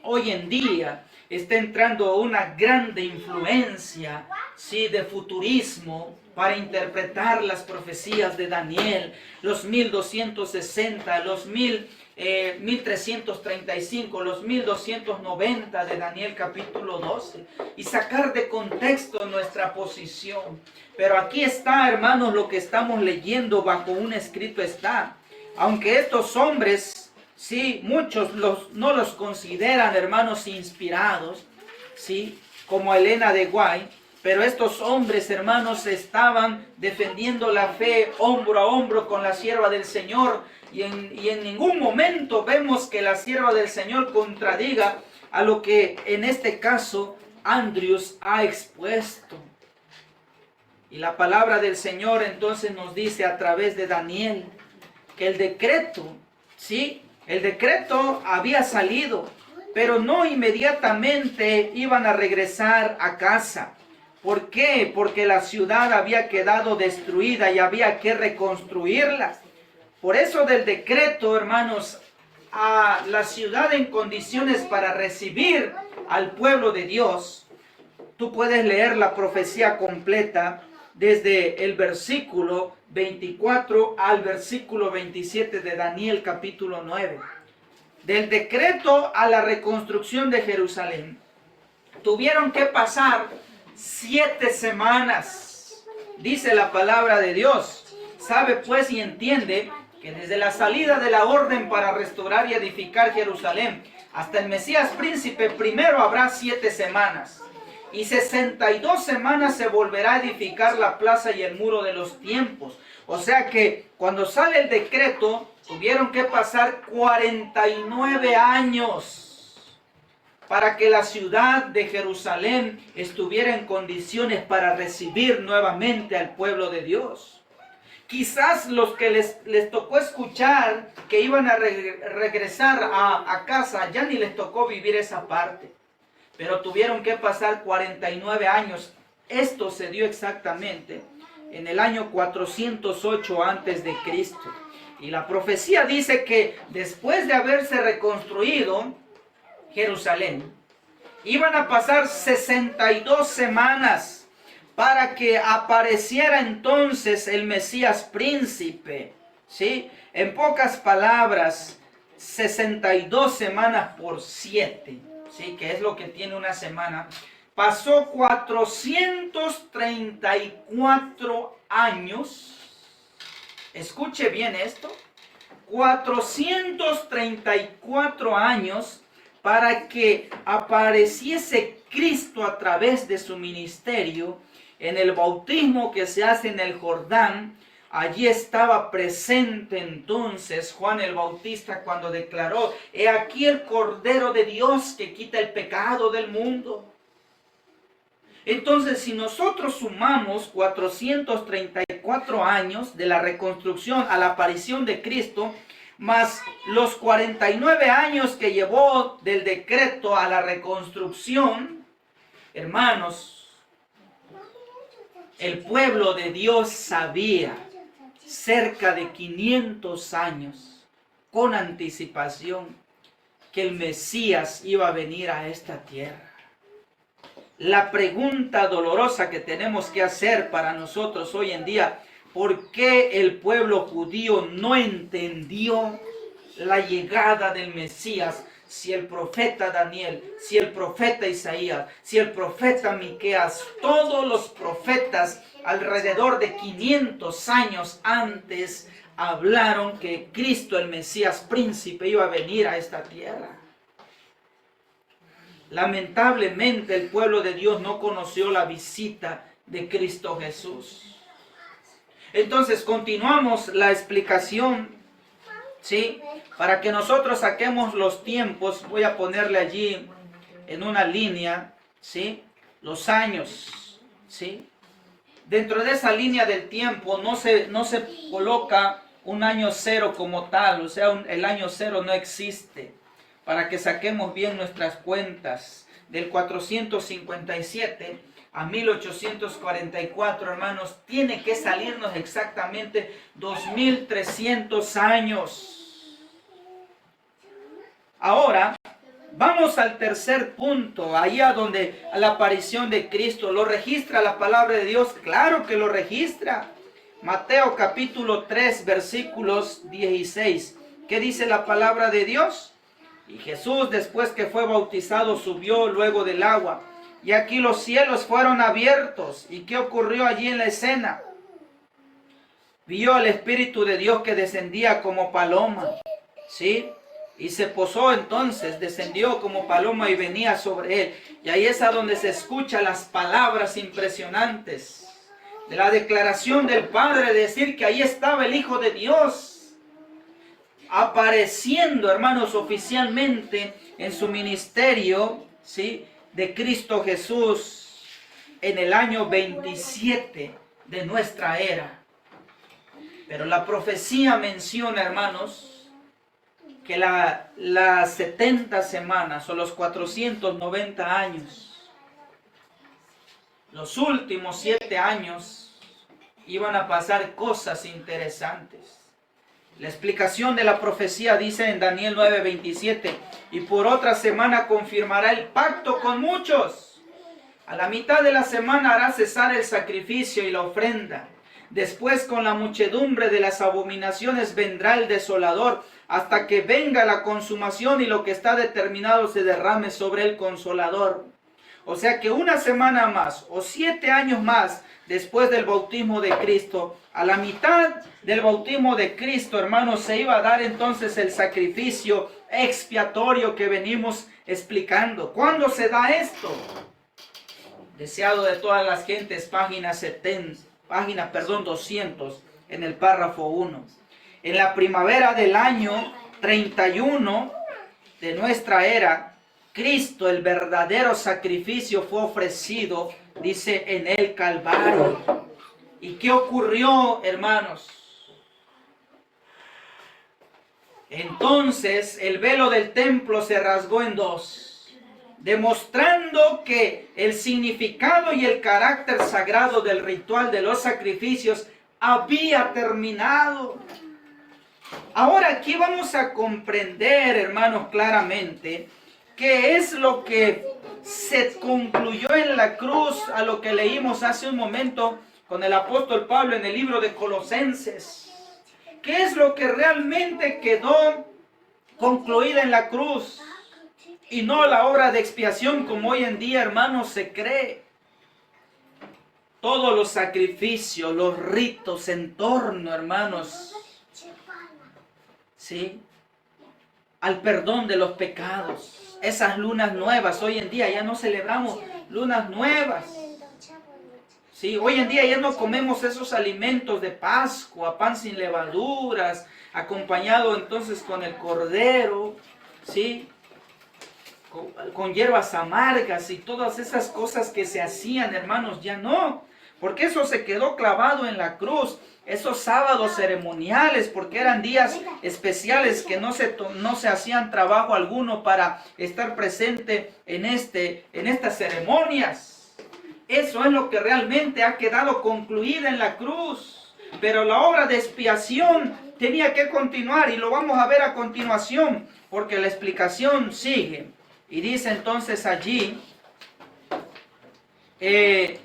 Hoy en día está entrando una grande influencia, sí, de futurismo para interpretar las profecías de Daniel, los 1260, los 1335, los 1290 de Daniel capítulo 12 y sacar de contexto nuestra posición. Pero aquí está, hermanos, lo que estamos leyendo bajo un escrito está. Aunque estos hombres, sí, muchos no los consideran, hermanos, inspirados, sí, como Elena de White, pero estos hombres, hermanos, estaban defendiendo la fe hombro a hombro con la sierva del Señor, y en ningún momento vemos que la sierva del Señor contradiga a lo que en este caso Andrews ha expuesto. Y la palabra del Señor entonces nos dice a través de Daniel que el decreto, ¿sí?, el decreto había salido, pero no inmediatamente iban a regresar a casa. ¿Por qué? Porque la ciudad había quedado destruida y había que reconstruirla. Por eso del decreto, hermanos, a la ciudad en condiciones para recibir al pueblo de Dios, tú puedes leer la profecía completa desde el versículo 24 al versículo 27 de Daniel capítulo 9. Del decreto a la reconstrucción de Jerusalén, tuvieron que pasar 7 semanas, dice la palabra de Dios. Sabe pues y entiende que desde la salida de la orden para restaurar y edificar Jerusalén hasta el Mesías príncipe, primero habrá 7 semanas. Y 62 semanas se volverá a edificar la plaza y el muro de los tiempos. O sea que cuando sale el decreto, tuvieron que pasar 49 años para que la ciudad de Jerusalén estuviera en condiciones para recibir nuevamente al pueblo de Dios. Quizás los que les tocó escuchar que iban a regresar a casa, ya ni les tocó vivir esa parte. Pero tuvieron que pasar 49 años. Esto se dio exactamente en el año 408 antes de Cristo. Y la profecía dice que después de haberse reconstruido Jerusalén, iban a pasar 62 semanas para que apareciera entonces el Mesías príncipe, ¿sí? En pocas palabras, 62 semanas por 7, ¿sí? Que es lo que tiene una semana. Pasó 434 años. Escuche bien esto. 434 años para que apareciese Cristo a través de su ministerio. En el bautismo que se hace en el Jordán, allí estaba presente entonces Juan el Bautista cuando declaró: he aquí el Cordero de Dios que quita el pecado del mundo. Entonces, si nosotros sumamos 434 años de la reconstrucción a la aparición de Cristo, más los 49 años que llevó del decreto a la reconstrucción, hermanos, el pueblo de Dios sabía cerca de 500 años con anticipación que el Mesías iba a venir a esta tierra. La pregunta dolorosa que tenemos que hacer para nosotros hoy en día: ¿por qué el pueblo judío no entendió la llegada del Mesías? Si el profeta Daniel, si el profeta Isaías, si el profeta Miqueas, todos los profetas alrededor de 500 años antes hablaron que Cristo, el Mesías príncipe, iba a venir a esta tierra. Lamentablemente el pueblo de Dios no conoció la visita de Cristo Jesús. Entonces continuamos la explicación, ¿sí? Para que nosotros saquemos los tiempos, voy a ponerle allí en una línea, ¿sí? Los años, ¿sí? Dentro de esa línea del tiempo no se coloca un año cero como tal, o sea, el año cero no existe. Para que saquemos bien nuestras cuentas, del 457 a 1844, hermanos, tiene que salirnos exactamente 2300 años. Ahora, vamos al tercer punto, allá donde la aparición de Cristo. ¿Lo registra la palabra de Dios? Claro que lo registra. Mateo capítulo 3, versículos 16. ¿Qué dice la palabra de Dios? Y Jesús, después que fue bautizado, subió luego del agua. Y aquí los cielos fueron abiertos. ¿Y qué ocurrió allí en la escena? Vio al Espíritu de Dios que descendía como paloma, ¿sí? Y se posó entonces, descendió como paloma y venía sobre él. Y ahí es a donde se escuchan las palabras impresionantes de la declaración del Padre, decir que ahí estaba el Hijo de Dios, apareciendo, hermanos, oficialmente en su ministerio, ¿sí? De Cristo Jesús en el año 27 de nuestra era. Pero la profecía menciona, hermanos, que las 70 semanas o los 490 años, los últimos 7 años, iban a pasar cosas interesantes. La explicación de la profecía dice en Daniel 9:27, y por otra semana confirmará el pacto con muchos. A la mitad de la semana hará cesar el sacrificio y la ofrenda. Después, con la muchedumbre de las abominaciones vendrá el desolador, hasta que venga la consumación y lo que está determinado se derrame sobre el consolador. O sea que una semana más o 7 años más después del bautismo de Cristo, A la mitad del bautismo de Cristo, hermanos, se iba a dar entonces el sacrificio expiatorio que venimos explicando. ¿Cuándo se da esto? Deseado de todas las gentes, página 200, en el párrafo 1. En la primavera del año 31 de nuestra era, Cristo, el verdadero sacrificio, fue ofrecido, dice, en el Calvario. ¿Y qué ocurrió, hermanos? Entonces el velo del templo se rasgó en dos, demostrando que el significado y el carácter sagrado del ritual de los sacrificios había terminado. Ahora aquí vamos a comprender, hermanos, claramente qué es lo que se concluyó en la cruz, a lo que leímos hace un momento con el apóstol Pablo en el libro de Colosenses. ¿Qué es lo que realmente quedó concluida en la cruz? Y no la obra de expiación como hoy en día, hermanos, se cree. Todos los sacrificios, los ritos en torno, hermanos, ¿sí?, al perdón de los pecados. Esas lunas nuevas, hoy en día ya no celebramos lunas nuevas. Sí, hoy en día ya no comemos esos alimentos de Pascua, pan sin levaduras, acompañado entonces con el cordero, ¿sí?, con hierbas amargas y todas esas cosas que se hacían, hermanos, ya no, porque eso se quedó clavado en la cruz. Esos sábados ceremoniales, porque eran días especiales que no se hacían trabajo alguno para estar presente en estas ceremonias. Eso es lo que realmente ha quedado concluida en la cruz. Pero la obra de expiación tenía que continuar, y lo vamos a ver a continuación, porque la explicación sigue. Y dice entonces allí, en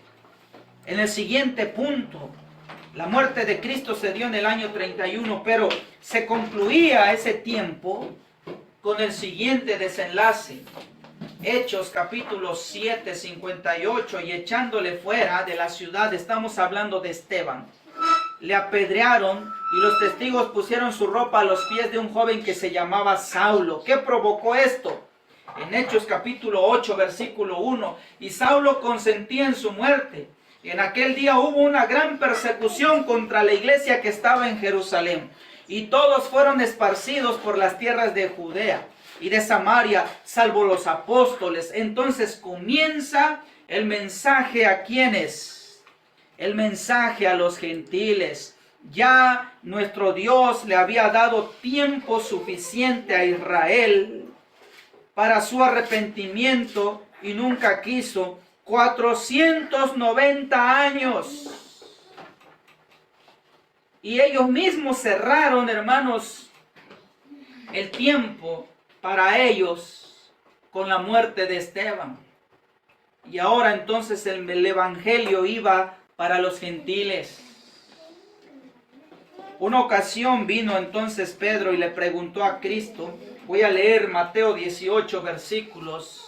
el siguiente punto, la muerte de Cristo se dio en el año 31, pero se concluía ese tiempo con el siguiente desenlace. Hechos capítulo 7, 58, y echándole fuera de la ciudad, estamos hablando de Esteban, le apedrearon y los testigos pusieron su ropa a los pies de un joven que se llamaba Saulo. ¿Qué provocó esto? En Hechos capítulo 8, versículo 1, y Saulo consentía en su muerte. En aquel día hubo una gran persecución contra la iglesia que estaba en Jerusalén, y todos fueron esparcidos por las tierras de Judea y de Samaria, salvo los apóstoles. Entonces comienza el mensaje a quienes, el mensaje a los gentiles. Ya nuestro Dios le había dado tiempo suficiente a Israel para su arrepentimiento y nunca quiso. 490 años. Y ellos mismos cerraron, hermanos, el tiempo para ellos con la muerte de Esteban. Y ahora entonces el evangelio iba para los gentiles. Una ocasión vino entonces Pedro y le preguntó a Cristo. Voy a leer Mateo 18, versículos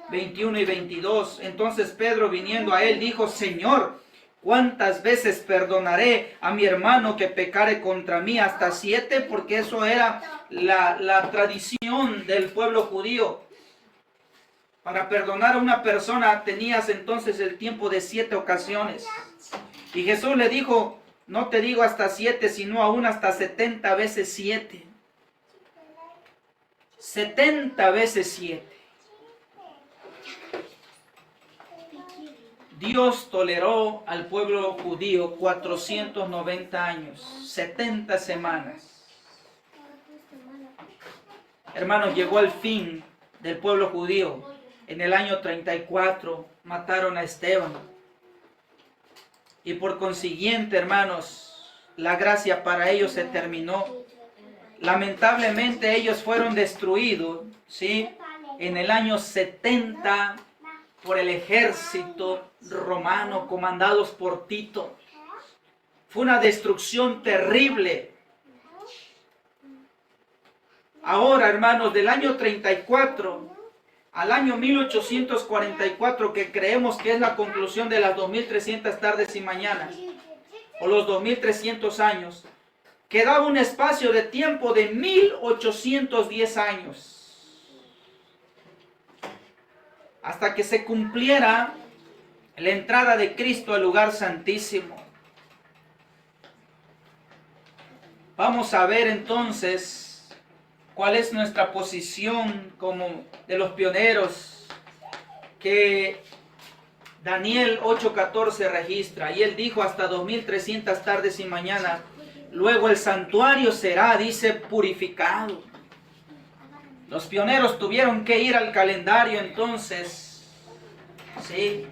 21 y 22. Entonces Pedro, viniendo a él, dijo: Señor, ¿cuántas veces perdonaré a mi hermano que pecare contra mí? ¿Hasta 7? Porque eso era la tradición del pueblo judío. Para perdonar a una persona tenías entonces el tiempo de 7 ocasiones. Y Jesús le dijo: no te digo hasta 7, sino aún hasta 70 veces 7. 70 veces 7. Dios toleró al pueblo judío 490 años, 70 semanas. Hermanos, llegó el fin del pueblo judío. En el año 34 mataron a Esteban. Y por consiguiente, hermanos, la gracia para ellos se terminó. Lamentablemente ellos fueron destruidos, ¿sí?, en el año 70 por el ejército romano comandados por Tito. Fue una destrucción terrible. Ahora, hermanos, del año 34 al año 1844, que creemos que es la conclusión de las 2300 tardes y mañanas, o los 2300 años, quedaba un espacio de tiempo de 1810 años hasta que se cumpliera la entrada de Cristo al lugar santísimo. Vamos a ver entonces cuál es nuestra posición como de los pioneros que Daniel 8:14 registra. Y él dijo hasta 2300 tardes y mañanas. Luego el santuario será, dice, purificado. Los pioneros tuvieron que ir al calendario entonces, sí,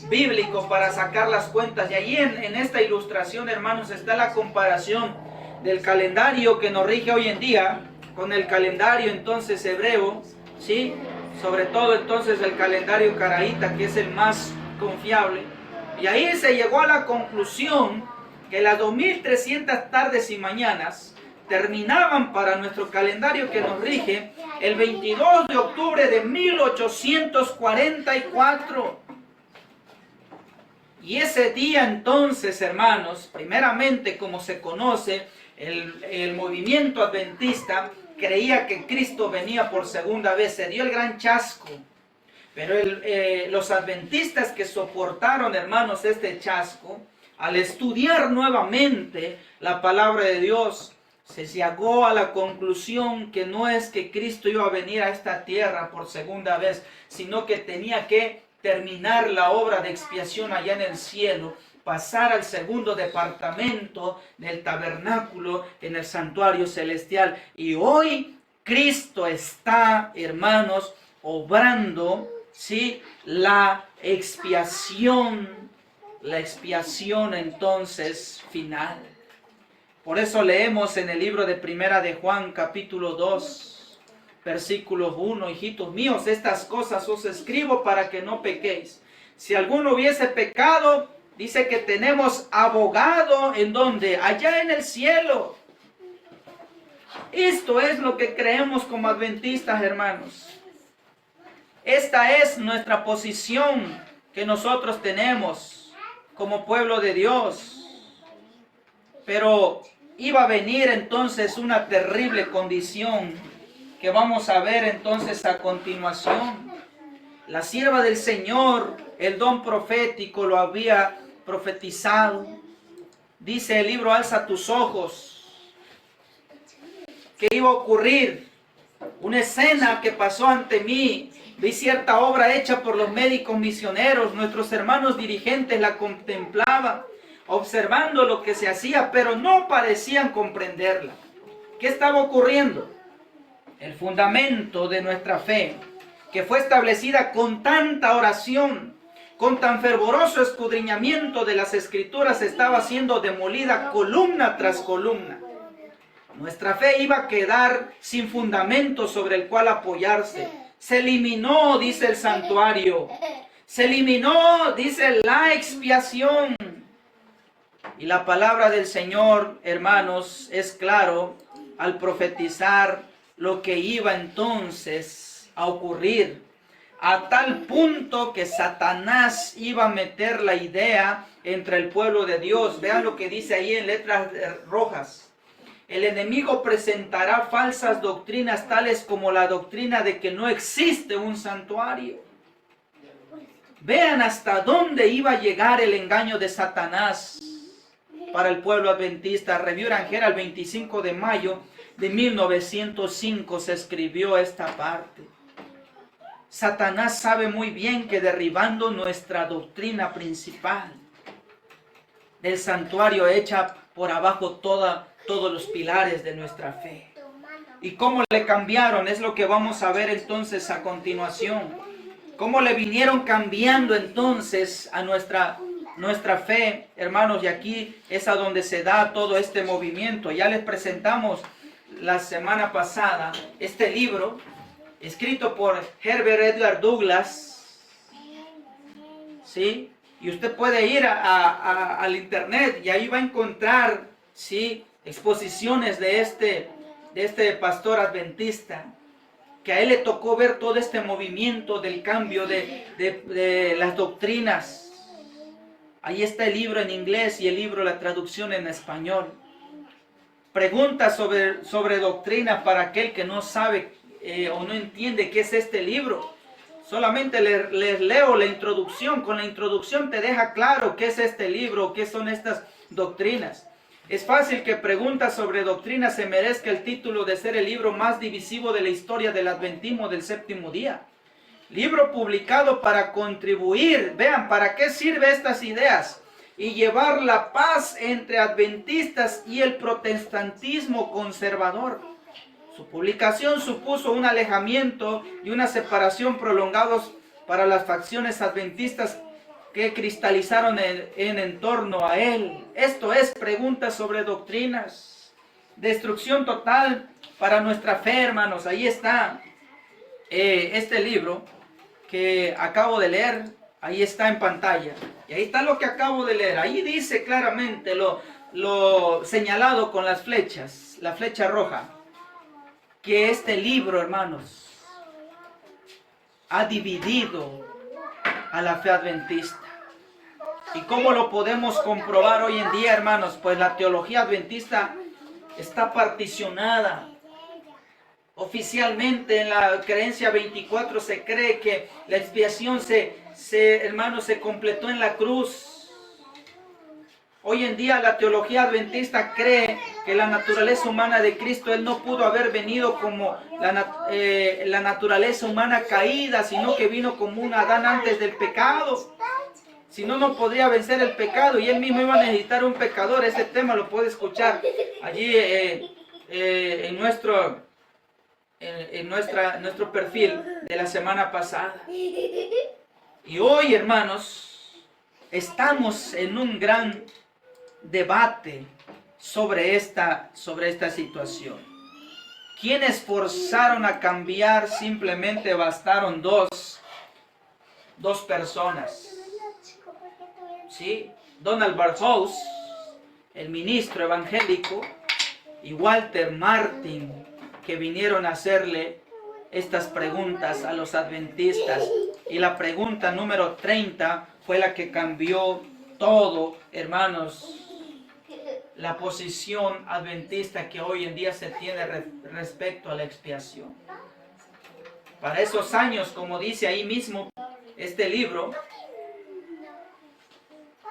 bíblico, para sacar las cuentas. Y allí en esta ilustración, hermanos, está la comparación del calendario que nos rige hoy en día con el calendario entonces hebreo, ¿sí? Sobre todo entonces el calendario caraíta, que es el más confiable. Y ahí se llegó a la conclusión que las 2300 tardes y mañanas terminaban para nuestro calendario que nos rige el 22 de octubre de 1844. Y ese día entonces, hermanos, primeramente, como se conoce, el movimiento adventista creía que Cristo venía por segunda vez. Se dio el gran chasco. Pero los adventistas que soportaron, hermanos, este chasco, al estudiar nuevamente la palabra de Dios, se llegó a la conclusión que no es que Cristo iba a venir a esta tierra por segunda vez, sino que tenía que terminar la obra de expiación allá en el cielo, pasar al segundo departamento del tabernáculo en el santuario celestial. Y hoy Cristo está, hermanos, obrando, ¿sí?, la expiación entonces final. Por eso leemos en el libro de Primera de Juan, capítulo 2, versículo 1, hijitos míos, estas cosas os escribo para que no pequéis. Si alguno hubiese pecado, dice que tenemos abogado, ¿en dónde? Allá en el cielo. Esto es lo que creemos como adventistas, hermanos. Esta es nuestra posición que nosotros tenemos como pueblo de Dios. Pero iba a venir entonces una terrible condición que vamos a ver entonces a continuación. La sierva del Señor, el don profético, lo había profetizado. Dice el libro, alza tus ojos, que iba a ocurrir una escena que pasó ante mí. Vi cierta obra hecha por los médicos misioneros, nuestros hermanos dirigentes la contemplaban, observando lo que se hacía, pero no parecían comprenderla. ¿Qué estaba ocurriendo? El fundamento de nuestra fe, que fue establecida con tanta oración, con tan fervoroso escudriñamiento de las Escrituras, estaba siendo demolida columna tras columna. Nuestra fe iba a quedar sin fundamento sobre el cual apoyarse. Se eliminó, dice el santuario. Se eliminó, dice, la expiación. Y la palabra del Señor, hermanos, es claro al profetizar lo que iba entonces a ocurrir. A tal punto que Satanás iba a meter la idea entre el pueblo de Dios. Vean lo que dice ahí en letras rojas. El enemigo presentará falsas doctrinas tales como la doctrina de que no existe un santuario. Vean hasta dónde iba a llegar el engaño de Satanás para el pueblo adventista. Review Rangera, el 25 de mayo de 1905 se escribió esta parte. Satanás sabe muy bien que derribando nuestra doctrina principal del santuario, echa por abajo todos los pilares de nuestra fe. ¿Y cómo le cambiaron? Es lo que vamos a ver entonces a continuación. ¿Cómo le vinieron cambiando entonces a nuestra fe, hermanos? Y aquí es a donde se da todo este movimiento. Ya les presentamos la semana pasada este libro, escrito por Herbert Edgar Douglas, ¿sí? Y usted puede ir al internet y ahí va a encontrar, ¿sí?, exposiciones de este pastor adventista, que a él le tocó ver todo este movimiento del cambio de las doctrinas. Ahí está el libro en inglés y el libro, la traducción en español. Preguntas sobre doctrina para aquel que no sabe o no entiende qué es este libro. Solamente les leo la introducción. Con la introducción te deja claro qué es este libro, qué son estas doctrinas. Es fácil que Preguntas sobre doctrina se merezca el título de ser el libro más divisivo de la historia del adventismo del séptimo día. Libro publicado para contribuir, vean, ¿para qué sirven estas ideas? Y llevar la paz entre adventistas y el protestantismo conservador. Su publicación supuso un alejamiento y una separación prolongados para las facciones adventistas que cristalizaron en torno a él. Esto es Preguntas sobre doctrinas. Destrucción total para nuestra fe, hermanos. Ahí está este libro que acabo de leer. Ahí está en pantalla. Y ahí está lo que acabo de leer. Ahí dice claramente lo señalado con las flechas, la flecha roja, que este libro, hermanos, ha dividido a la fe adventista. ¿Y cómo lo podemos comprobar hoy en día, hermanos? Pues la teología adventista está particionada. Oficialmente en la creencia 24 se cree que la expiación hermanos, se completó en la cruz. Hoy en día la teología adventista cree que la naturaleza humana de Cristo, Él no pudo haber venido como la naturaleza humana caída, sino que vino como un Adán antes del pecado. Si no, no podría vencer el pecado y Él mismo iba a necesitar un pecador. Ese tema lo puede escuchar allí en nuestro perfil de la semana pasada. Y hoy, hermanos, estamos en un gran debate sobre esta situación. Quienes forzaron a cambiar simplemente bastaron dos personas. ¿Sí? Donald Barthouse, el ministro evangélico, y Walter Martin, que vinieron a hacerle estas preguntas a los adventistas. Y la pregunta número 30 fue la que cambió todo, hermanos, la posición adventista que hoy en día se tiene respecto a la expiación. Para esos años, como dice ahí mismo este libro,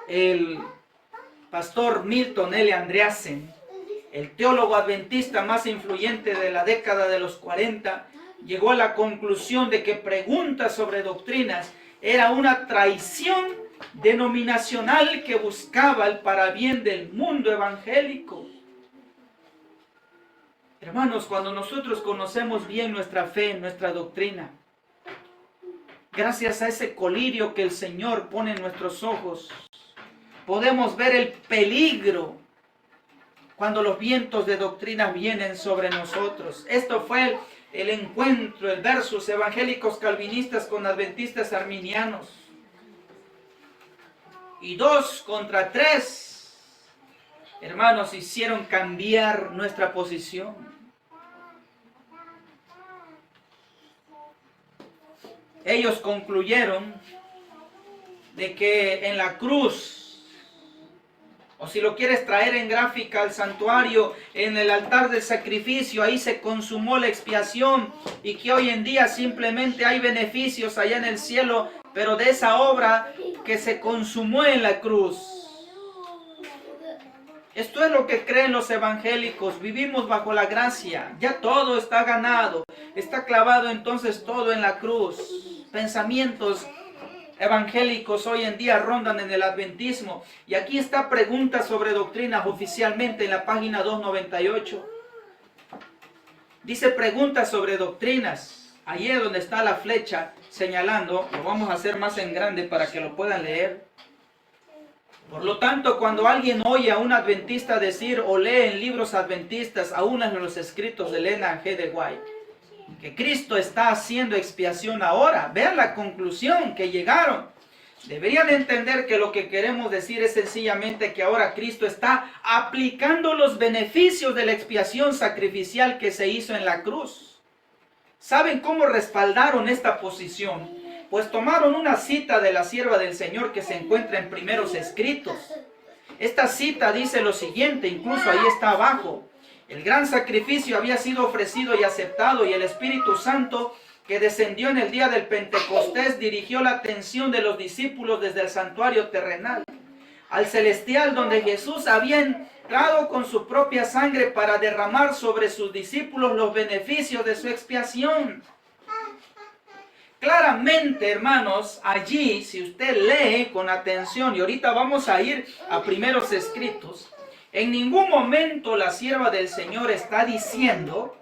el pastor Milton L. Andreasen, el teólogo adventista más influyente de la década de los 40, llegó a la conclusión de que Preguntas sobre doctrinas era una traición denominacional que buscaba el parabién del mundo evangélico. Hermanos, cuando nosotros conocemos bien nuestra fe, nuestra doctrina, gracias a ese colirio que el Señor pone en nuestros ojos, podemos ver el peligro cuando los vientos de doctrina vienen sobre nosotros. Esto fue el encuentro, el versus evangélicos calvinistas con adventistas arminianos. Y 2 contra 3, hermanos, hicieron cambiar nuestra posición. Ellos concluyeron de que en la cruz, o si lo quieres traer en gráfica al santuario, en el altar del sacrificio, ahí se consumó la expiación, y que hoy en día simplemente hay beneficios allá en el cielo, pero de esa obra que se consumó en la cruz. Esto es lo que creen los evangélicos. Vivimos bajo la gracia, ya todo está ganado, está clavado entonces todo en la cruz. Pensamientos evangélicos hoy en día rondan en el adventismo. Y aquí está Preguntas sobre doctrinas oficialmente en la página 298. Dice Preguntas sobre doctrinas. Allí es donde está la flecha señalando. Lo vamos a hacer más en grande para que lo puedan leer. Por lo tanto, cuando alguien oye a un adventista decir o lee en libros adventistas, aún en los escritos de Ellen G. de White, que Cristo está haciendo expiación ahora, vean la conclusión que llegaron. Deberían entender que lo que queremos decir es sencillamente que ahora Cristo está aplicando los beneficios de la expiación sacrificial que se hizo en la cruz. ¿Saben cómo respaldaron esta posición? Pues tomaron una cita de la sierva del Señor que se encuentra en Primeros Escritos. Esta cita dice lo siguiente, incluso ahí está abajo. El gran sacrificio había sido ofrecido y aceptado, y el Espíritu Santo que descendió en el día del Pentecostés dirigió la atención de los discípulos desde el santuario terrenal al celestial, donde Jesús había entrado con su propia sangre para derramar sobre sus discípulos los beneficios de su expiación. Claramente, hermanos, allí, si usted lee con atención, y ahorita vamos a ir a Primeros Escritos, en ningún momento la sierva del Señor está diciendo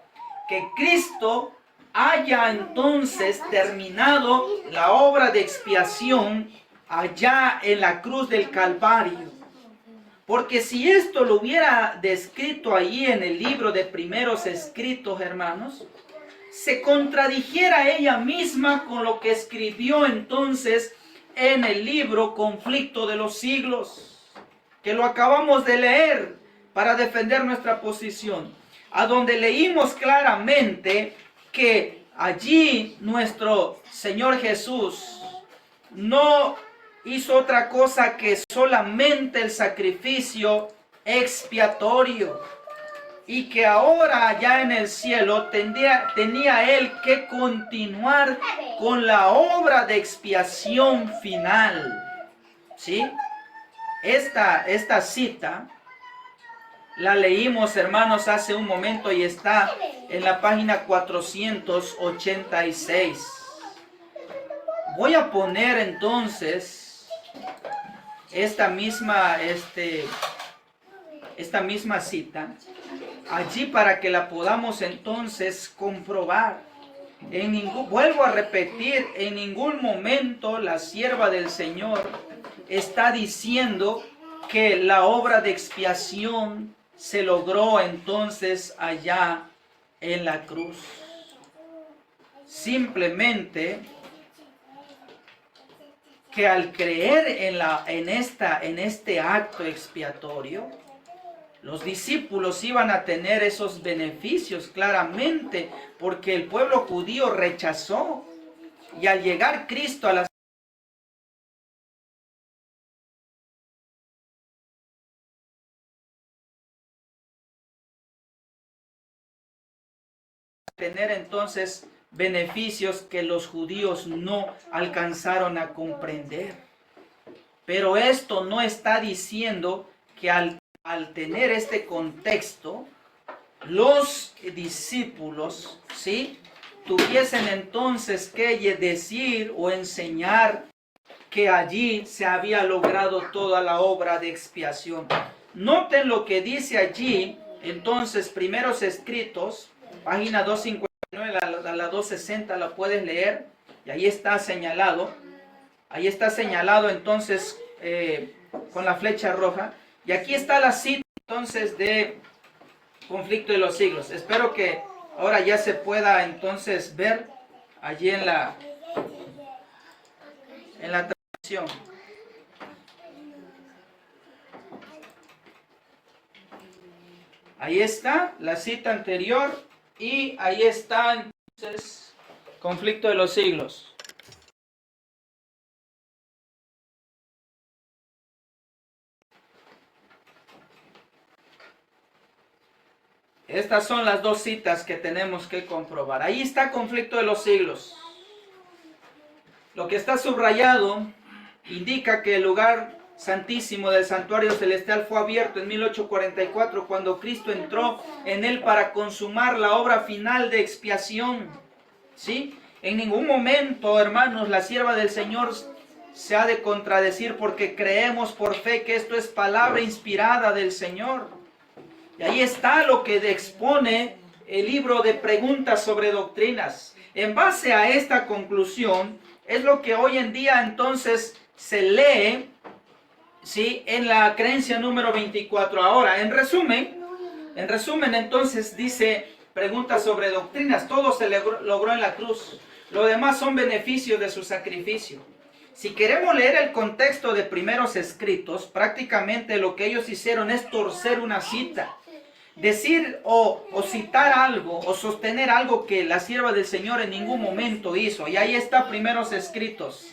que Cristo haya entonces terminado la obra de expiación allá en la cruz del Calvario. Porque si esto lo hubiera descrito allí en el libro de Primeros Escritos, hermanos, se contradijera ella misma con lo que escribió entonces en el libro Conflicto de los Siglos, que lo acabamos de leer para defender nuestra posición, a donde leímos claramente que allí nuestro Señor Jesús no hizo otra cosa que solamente el sacrificio expiatorio, y que ahora ya en el cielo tenía él que continuar con la obra de expiación final. ¿Sí? Esta cita la leímos, hermanos, hace un momento y está en la página 486. Voy a poner entonces esta misma cita allí para que la podamos entonces comprobar. Vuelvo a repetir, en ningún momento la sierva del Señor está diciendo que la obra de expiación se logró entonces allá en la cruz. Simplemente que al creer en este acto expiatorio, los discípulos iban a tener esos beneficios claramente, porque el pueblo judío rechazó, y al llegar Cristo a la tener entonces beneficios que los judíos no alcanzaron a comprender. Pero esto no está diciendo que al tener este contexto, los discípulos, ¿sí?, tuviesen entonces que decir o enseñar que allí se había logrado toda la obra de expiación. Noten lo que dice allí, entonces, Primeros Escritos, página 259 a la 260, la puedes leer, y ahí está señalado. Ahí está señalado entonces con la flecha roja. Y aquí está la cita entonces de Conflicto de los Siglos. Espero que ahora ya se pueda entonces ver allí en la transmisión. Ahí está la cita anterior y ahí está entonces Conflicto de los Siglos. Estas son las dos citas que tenemos que comprobar. Ahí está Conflicto de los Siglos. Lo que está subrayado indica que el lugar santísimo del santuario celestial fue abierto en 1844 cuando Cristo entró en él para consumar la obra final de expiación. ¿Sí? En ningún momento, hermanos, la sierva del Señor se ha de contradecir, porque creemos por fe que esto es palabra inspirada del Señor. Y ahí está lo que expone el libro de Preguntas sobre Doctrinas. En base a esta conclusión, es lo que hoy en día entonces se lee, ¿sí?, en la creencia número 24. Ahora, en resumen entonces dice Preguntas sobre Doctrinas. Todo se logró en la cruz. Lo demás son beneficios de su sacrificio. Si queremos leer el contexto de Primeros Escritos, prácticamente lo que ellos hicieron es torcer una cita. decir o citar algo o sostener algo que la sierva del Señor en ningún momento hizo. Y ahí está Primeros Escritos,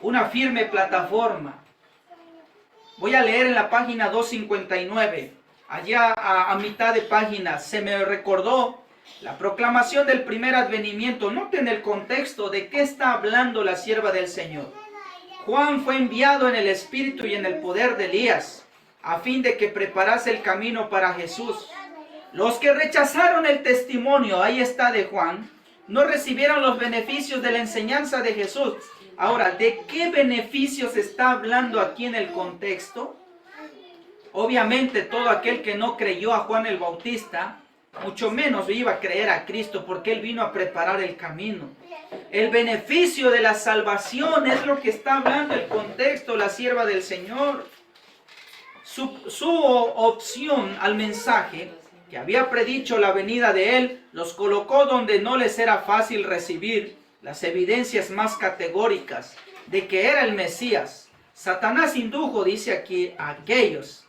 una firme plataforma. Voy a leer en la página 259, allá a mitad de página. Se me recordó la proclamación del primer advenimiento. Noten el contexto de qué está hablando la sierva del Señor. Juan fue enviado en el espíritu y en el poder de Elías, a fin de que preparase el camino para Jesús. Los que rechazaron el testimonio, ahí está, de Juan, no recibieron los beneficios de la enseñanza de Jesús. Ahora, ¿de qué beneficios está hablando aquí en el contexto? Obviamente todo aquel que no creyó a Juan el Bautista, mucho menos iba a creer a Cristo, porque Él vino a preparar el camino. El beneficio de la salvación es lo que está hablando el contexto, la sierva del Señor. Su opción al mensaje, que había predicho la venida de Él, los colocó donde no les era fácil recibir las evidencias más categóricas de que era el Mesías. Satanás indujo, dice aquí, a aquellos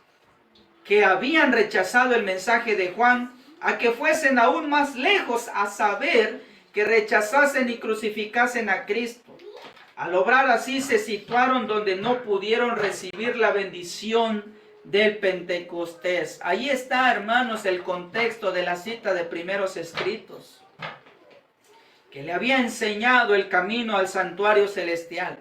que habían rechazado el mensaje de Juan a que fuesen aún más lejos, a saber, que rechazasen y crucificasen a Cristo. Al obrar así se situaron donde no pudieron recibir la bendición del Pentecostés. Ahí está, hermanos, el contexto de la cita de Primeros Escritos, que le había enseñado el camino al santuario celestial.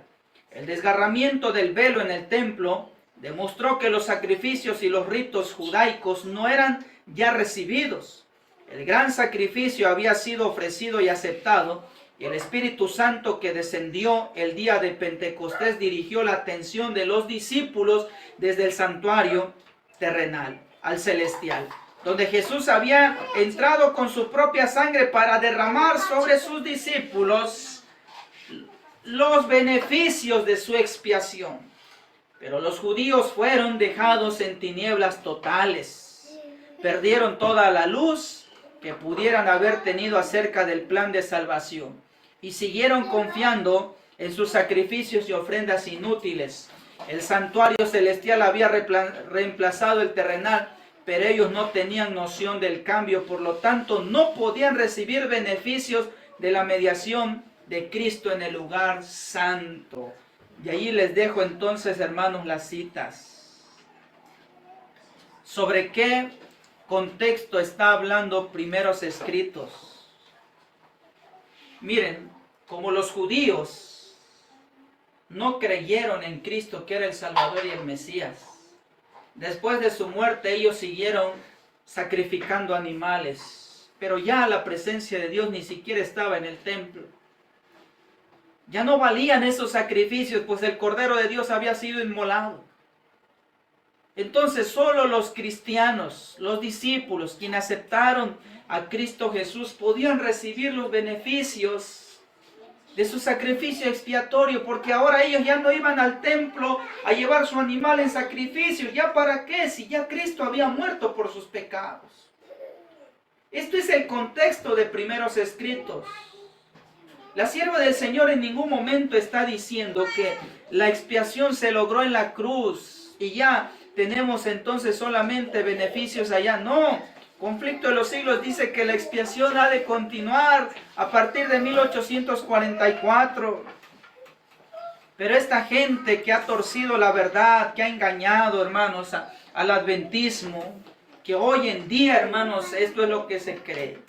El desgarramiento del velo en el templo demostró que los sacrificios y los ritos judaicos no eran ya recibidos. El gran sacrificio había sido ofrecido y aceptado, y el Espíritu Santo que descendió el día de Pentecostés dirigió la atención de los discípulos desde el santuario terrenal al celestial, donde Jesús había entrado con su propia sangre para derramar sobre sus discípulos los beneficios de su expiación. Pero los judíos fueron dejados en tinieblas totales, perdieron toda la luz que pudieran haber tenido acerca del plan de salvación, y siguieron confiando en sus sacrificios y ofrendas inútiles. El santuario celestial había reemplazado el terrenal, pero ellos no tenían noción del cambio, por lo tanto no podían recibir beneficios de la mediación de Cristo en el lugar santo. Y ahí les dejo entonces, hermanos, las citas. ¿Sobre qué contexto está hablando Primeros Escritos? Miren, como los judíos no creyeron en Cristo, que era el Salvador y el Mesías, después de su muerte ellos siguieron sacrificando animales, pero ya la presencia de Dios ni siquiera estaba en el templo. Ya no valían esos sacrificios, pues el Cordero de Dios había sido inmolado. Entonces solo los cristianos, los discípulos, quienes aceptaron a Cristo Jesús, podían recibir los beneficios de su sacrificio expiatorio, porque ahora ellos ya no iban al templo a llevar su animal en sacrificio. ¿Ya para qué? Si ya Cristo había muerto por sus pecados. Esto es el contexto de Primeros Escritos. La sierva del Señor en ningún momento está diciendo que la expiación se logró en la cruz y ya tenemos entonces solamente beneficios allá. No, Conflicto de los Siglos dice que la expiación ha de continuar a partir de 1844. Pero esta gente que ha torcido la verdad, que ha engañado, hermanos, al adventismo, que hoy en día, hermanos, esto es lo que se cree.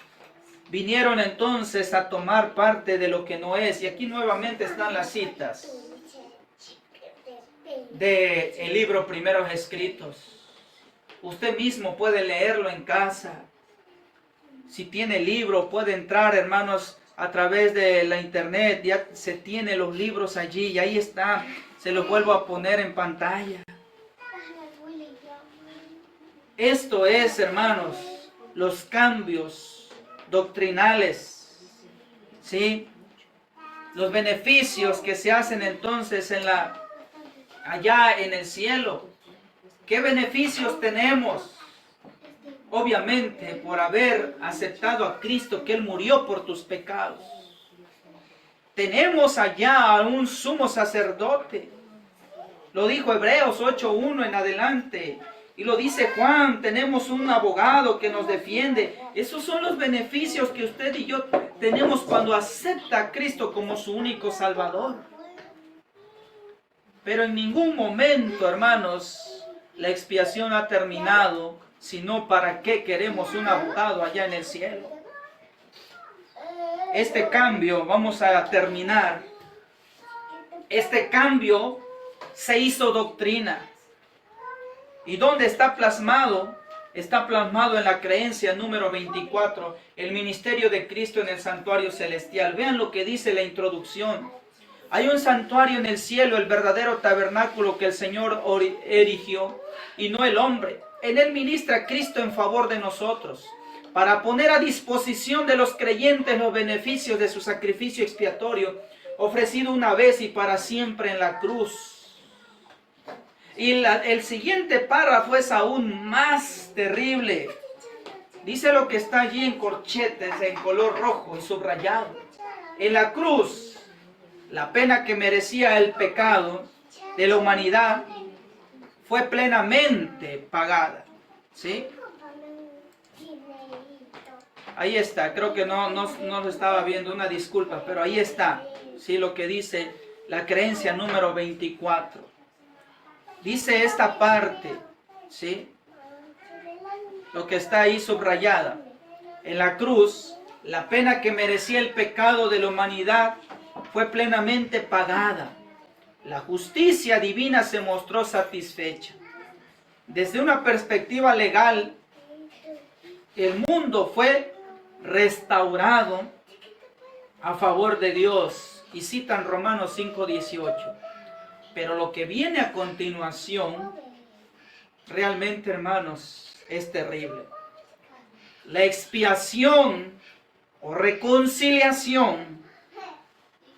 Vinieron entonces a tomar parte de lo que no es. Y aquí nuevamente están las citas del libro Primeros Escritos. Usted mismo puede leerlo en casa. Si tiene libro, puede entrar, hermanos, a través de la internet. Ya se tiene los libros allí y ahí está. Se los vuelvo a poner en pantalla. Esto es, hermanos, los cambios doctrinales, ¿sí? Los beneficios que se hacen entonces allá en el cielo. ¿Qué beneficios tenemos? Obviamente, por haber aceptado a Cristo, que Él murió por tus pecados. Tenemos allá a un sumo sacerdote. Lo dijo Hebreos 8:1 en adelante. Y Y lo dice Juan, tenemos un abogado que nos defiende. Esos son los beneficios que usted y yo tenemos cuando acepta a Cristo como su único Salvador. Pero en ningún momento, hermanos, la expiación ha terminado, sino para qué queremos un abogado allá en el cielo. Este cambio, vamos a terminar, este cambio se hizo doctrina. ¿Y dónde está plasmado? Está plasmado en la creencia número 24, el ministerio de Cristo en el santuario celestial. Vean lo que dice la introducción. Hay un santuario en el cielo, el verdadero tabernáculo que el Señor erigió, y no el hombre. En él ministra Cristo en favor de nosotros, para poner a disposición de los creyentes los beneficios de su sacrificio expiatorio, ofrecido una vez y para siempre en la cruz. Y el siguiente párrafo es aún más terrible. Dice lo que está allí en corchetes, en color rojo y subrayado. En la cruz, la pena que merecía el pecado de la humanidad fue plenamente pagada. ¿Sí? Ahí está, creo que no lo estaba viendo, una disculpa, pero ahí está, ¿sí? Lo que dice la creencia número 24. Dice esta parte, ¿sí? Lo que está ahí subrayada. En la cruz, la pena que merecía el pecado de la humanidad fue plenamente pagada. La justicia divina se mostró satisfecha. Desde una perspectiva legal, el mundo fue restaurado a favor de Dios. Y citan Romanos 5:18. Pero lo que viene a continuación, realmente, hermanos, es terrible. La expiación o reconciliación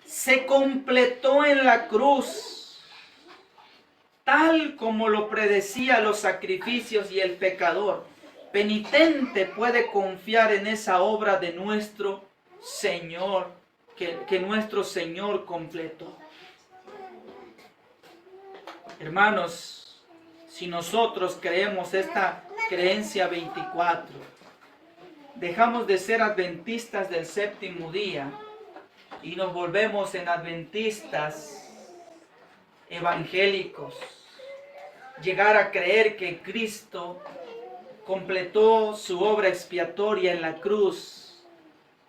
se completó en la cruz, tal como lo predecía los sacrificios, y el pecador penitente puede confiar en esa obra de nuestro Señor, que nuestro Señor completó. Hermanos, si nosotros creemos esta creencia 24, dejamos de ser adventistas del séptimo día y nos volvemos en adventistas evangélicos. Llegar a creer que Cristo completó su obra expiatoria en la cruz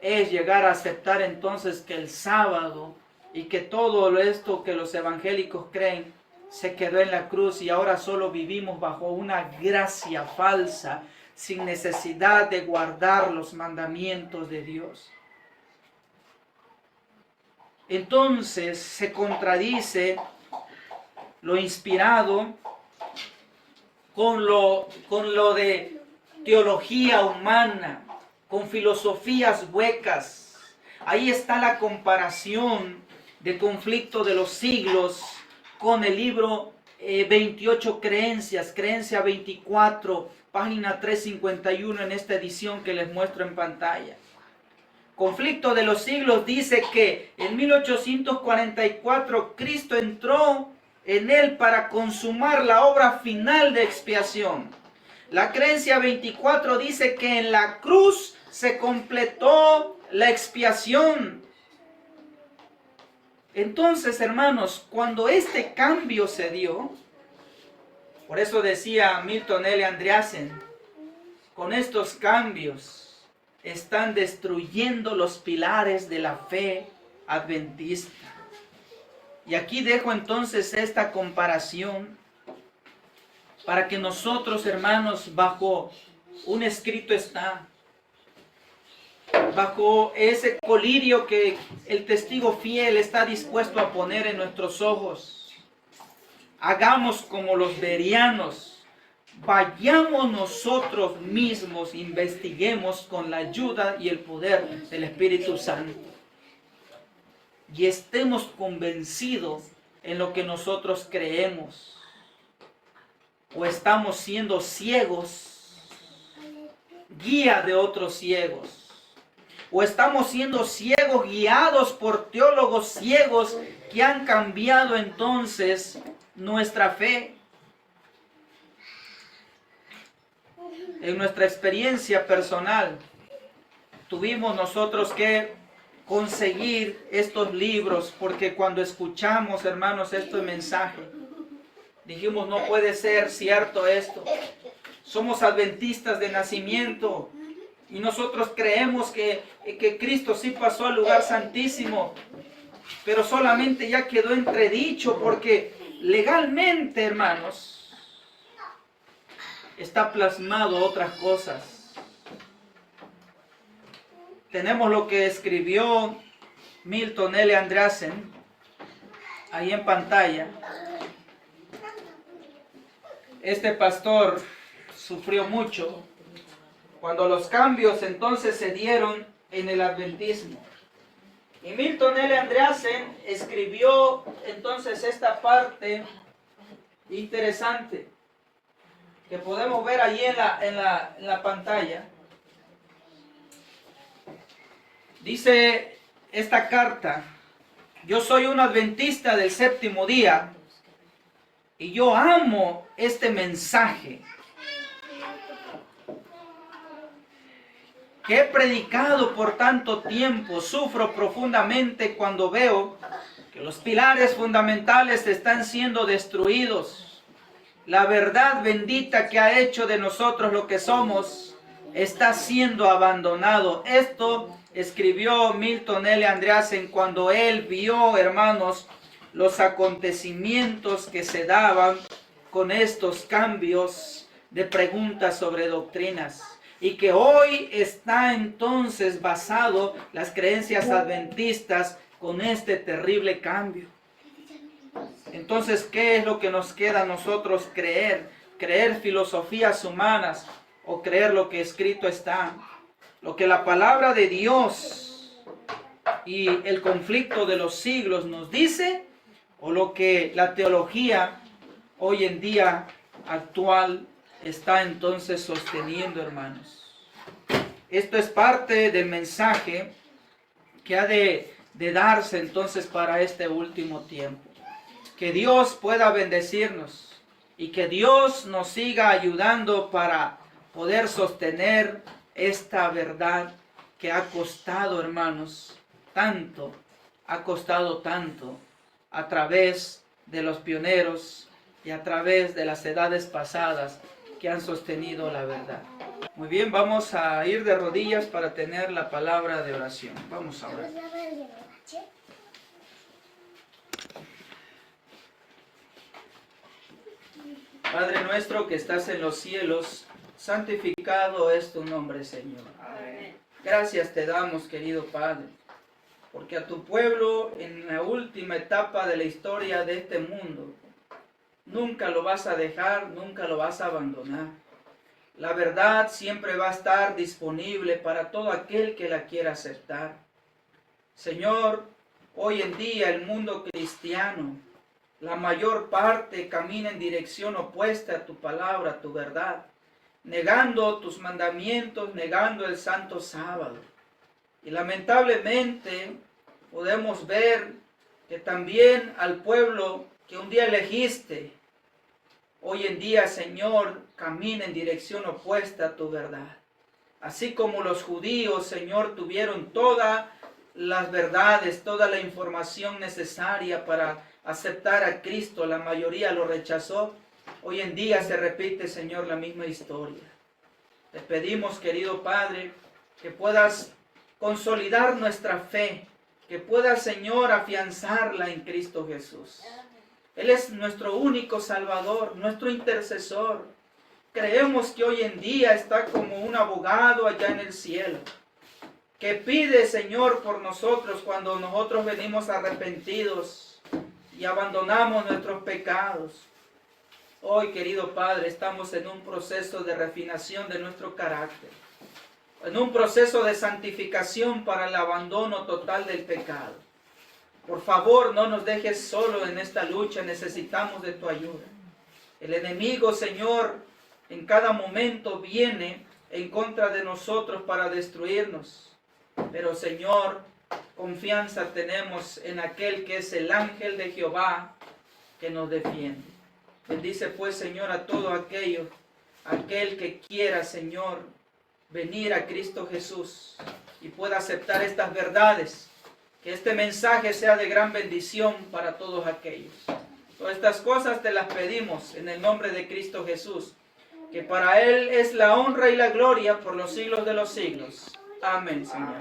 es llegar a aceptar entonces que el sábado y que todo esto que los evangélicos creen se quedó en la cruz, y ahora solo vivimos bajo una gracia falsa, sin necesidad de guardar los mandamientos de Dios. Entonces se contradice lo inspirado con lo de teología humana, con filosofías huecas. Ahí está la comparación del conflicto de los siglos con el libro 28 creencias, creencia 24, página 351 en esta edición que les muestro en pantalla. Conflicto de los siglos dice que en 1844 Cristo entró en él para consumar la obra final de expiación. La creencia 24 dice que en la cruz se completó la expiación. Entonces, hermanos, cuando este cambio se dio, por eso decía Milton L. Andreasen, con estos cambios están destruyendo los pilares de la fe adventista. Y aquí dejo entonces esta comparación para que nosotros, hermanos, bajo un escrito está, bajo ese colirio que el testigo fiel está dispuesto a poner en nuestros ojos, hagamos como los bereanos, vayamos nosotros mismos, investiguemos con la ayuda y el poder del Espíritu Santo, y estemos convencidos en lo que nosotros creemos. O estamos siendo ciegos, guía de otros ciegos. O estamos siendo ciegos, guiados por teólogos ciegos que han cambiado entonces nuestra fe. en nuestra experiencia personal, tuvimos nosotros que conseguir estos libros, porque cuando escuchamos, hermanos, este mensaje, dijimos, no puede ser cierto esto. Somos adventistas de nacimiento y nosotros creemos que Cristo sí pasó al lugar santísimo, pero solamente ya quedó entredicho, porque legalmente, hermanos, está plasmado otras cosas. Tenemos lo que escribió Milton L. Andreasen ahí en pantalla. Este pastor sufrió mucho cuando los cambios entonces se dieron en el adventismo. Y Milton L. Andreasen escribió entonces esta parte interesante que podemos ver allí en la pantalla. Dice esta carta: yo soy un adventista del séptimo día y yo amo este mensaje que he predicado por tanto tiempo. Sufro profundamente cuando veo que los pilares fundamentales están siendo destruidos. La verdad bendita que ha hecho de nosotros lo que somos está siendo abandonado. Esto escribió Milton L. Andreasen cuando él vio, hermanos, los acontecimientos que se daban con estos cambios de preguntas sobre doctrinas, y que hoy está entonces basado las creencias adventistas con este terrible cambio. Entonces, ¿qué es lo que nos queda a nosotros creer? ¿Creer filosofías humanas o creer lo que escrito está? Lo que la palabra de Dios y el conflicto de los siglos nos dice, o lo que la teología hoy en día actual está entonces sosteniendo, hermanos. Esto es parte del mensaje que ha de darse entonces para este último tiempo. Que Dios pueda bendecirnos y que Dios nos siga ayudando para poder sostener esta verdad que ha costado, hermanos, tanto, ha costado tanto a través de los pioneros y a través de las edades pasadas que han sostenido la verdad. Muy bien, vamos a ir de rodillas para tener la palabra de oración. Vamos a orar. Padre nuestro que estás en los cielos, santificado es tu nombre, Señor. Amén. Gracias te damos, querido Padre, porque a tu pueblo en la última etapa de la historia de este mundo, nunca lo vas a dejar, nunca lo vas a abandonar. La verdad siempre va a estar disponible para todo aquel que la quiera aceptar. Señor, hoy en día el mundo cristiano, la mayor parte camina en dirección opuesta a tu palabra, a tu verdad, negando tus mandamientos, negando el santo sábado. Y lamentablemente podemos ver que también al pueblo que un día elegiste, hoy en día, Señor, camina en dirección opuesta a tu verdad. Así como los judíos, Señor, tuvieron todas las verdades, toda la información necesaria para aceptar a Cristo, la mayoría lo rechazó. Hoy en día se repite, Señor, la misma historia. Te pedimos, querido Padre, que puedas consolidar nuestra fe, que puedas, Señor, afianzarla en Cristo Jesús. Él es nuestro único Salvador, nuestro intercesor. Creemos que hoy en día está como un abogado allá en el cielo, que pide, Señor, por nosotros cuando nosotros venimos arrepentidos y abandonamos nuestros pecados. Hoy, querido Padre, estamos en un proceso de refinación de nuestro carácter, en un proceso de santificación para el abandono total del pecado. Por favor, no nos dejes solo en esta lucha, necesitamos de tu ayuda. El enemigo, Señor, en cada momento viene en contra de nosotros para destruirnos. Pero, Señor, confianza tenemos en aquel que es el ángel de Jehová que nos defiende. Bendice pues, Señor, a todos aquellos aquel que quiera, Señor, venir a Cristo Jesús y pueda aceptar estas verdades. Que este mensaje sea de gran bendición para todos aquellos. Todas estas cosas te las pedimos en el nombre de Cristo Jesús, que para Él es la honra y la gloria por los siglos de los siglos. Amén, Señor.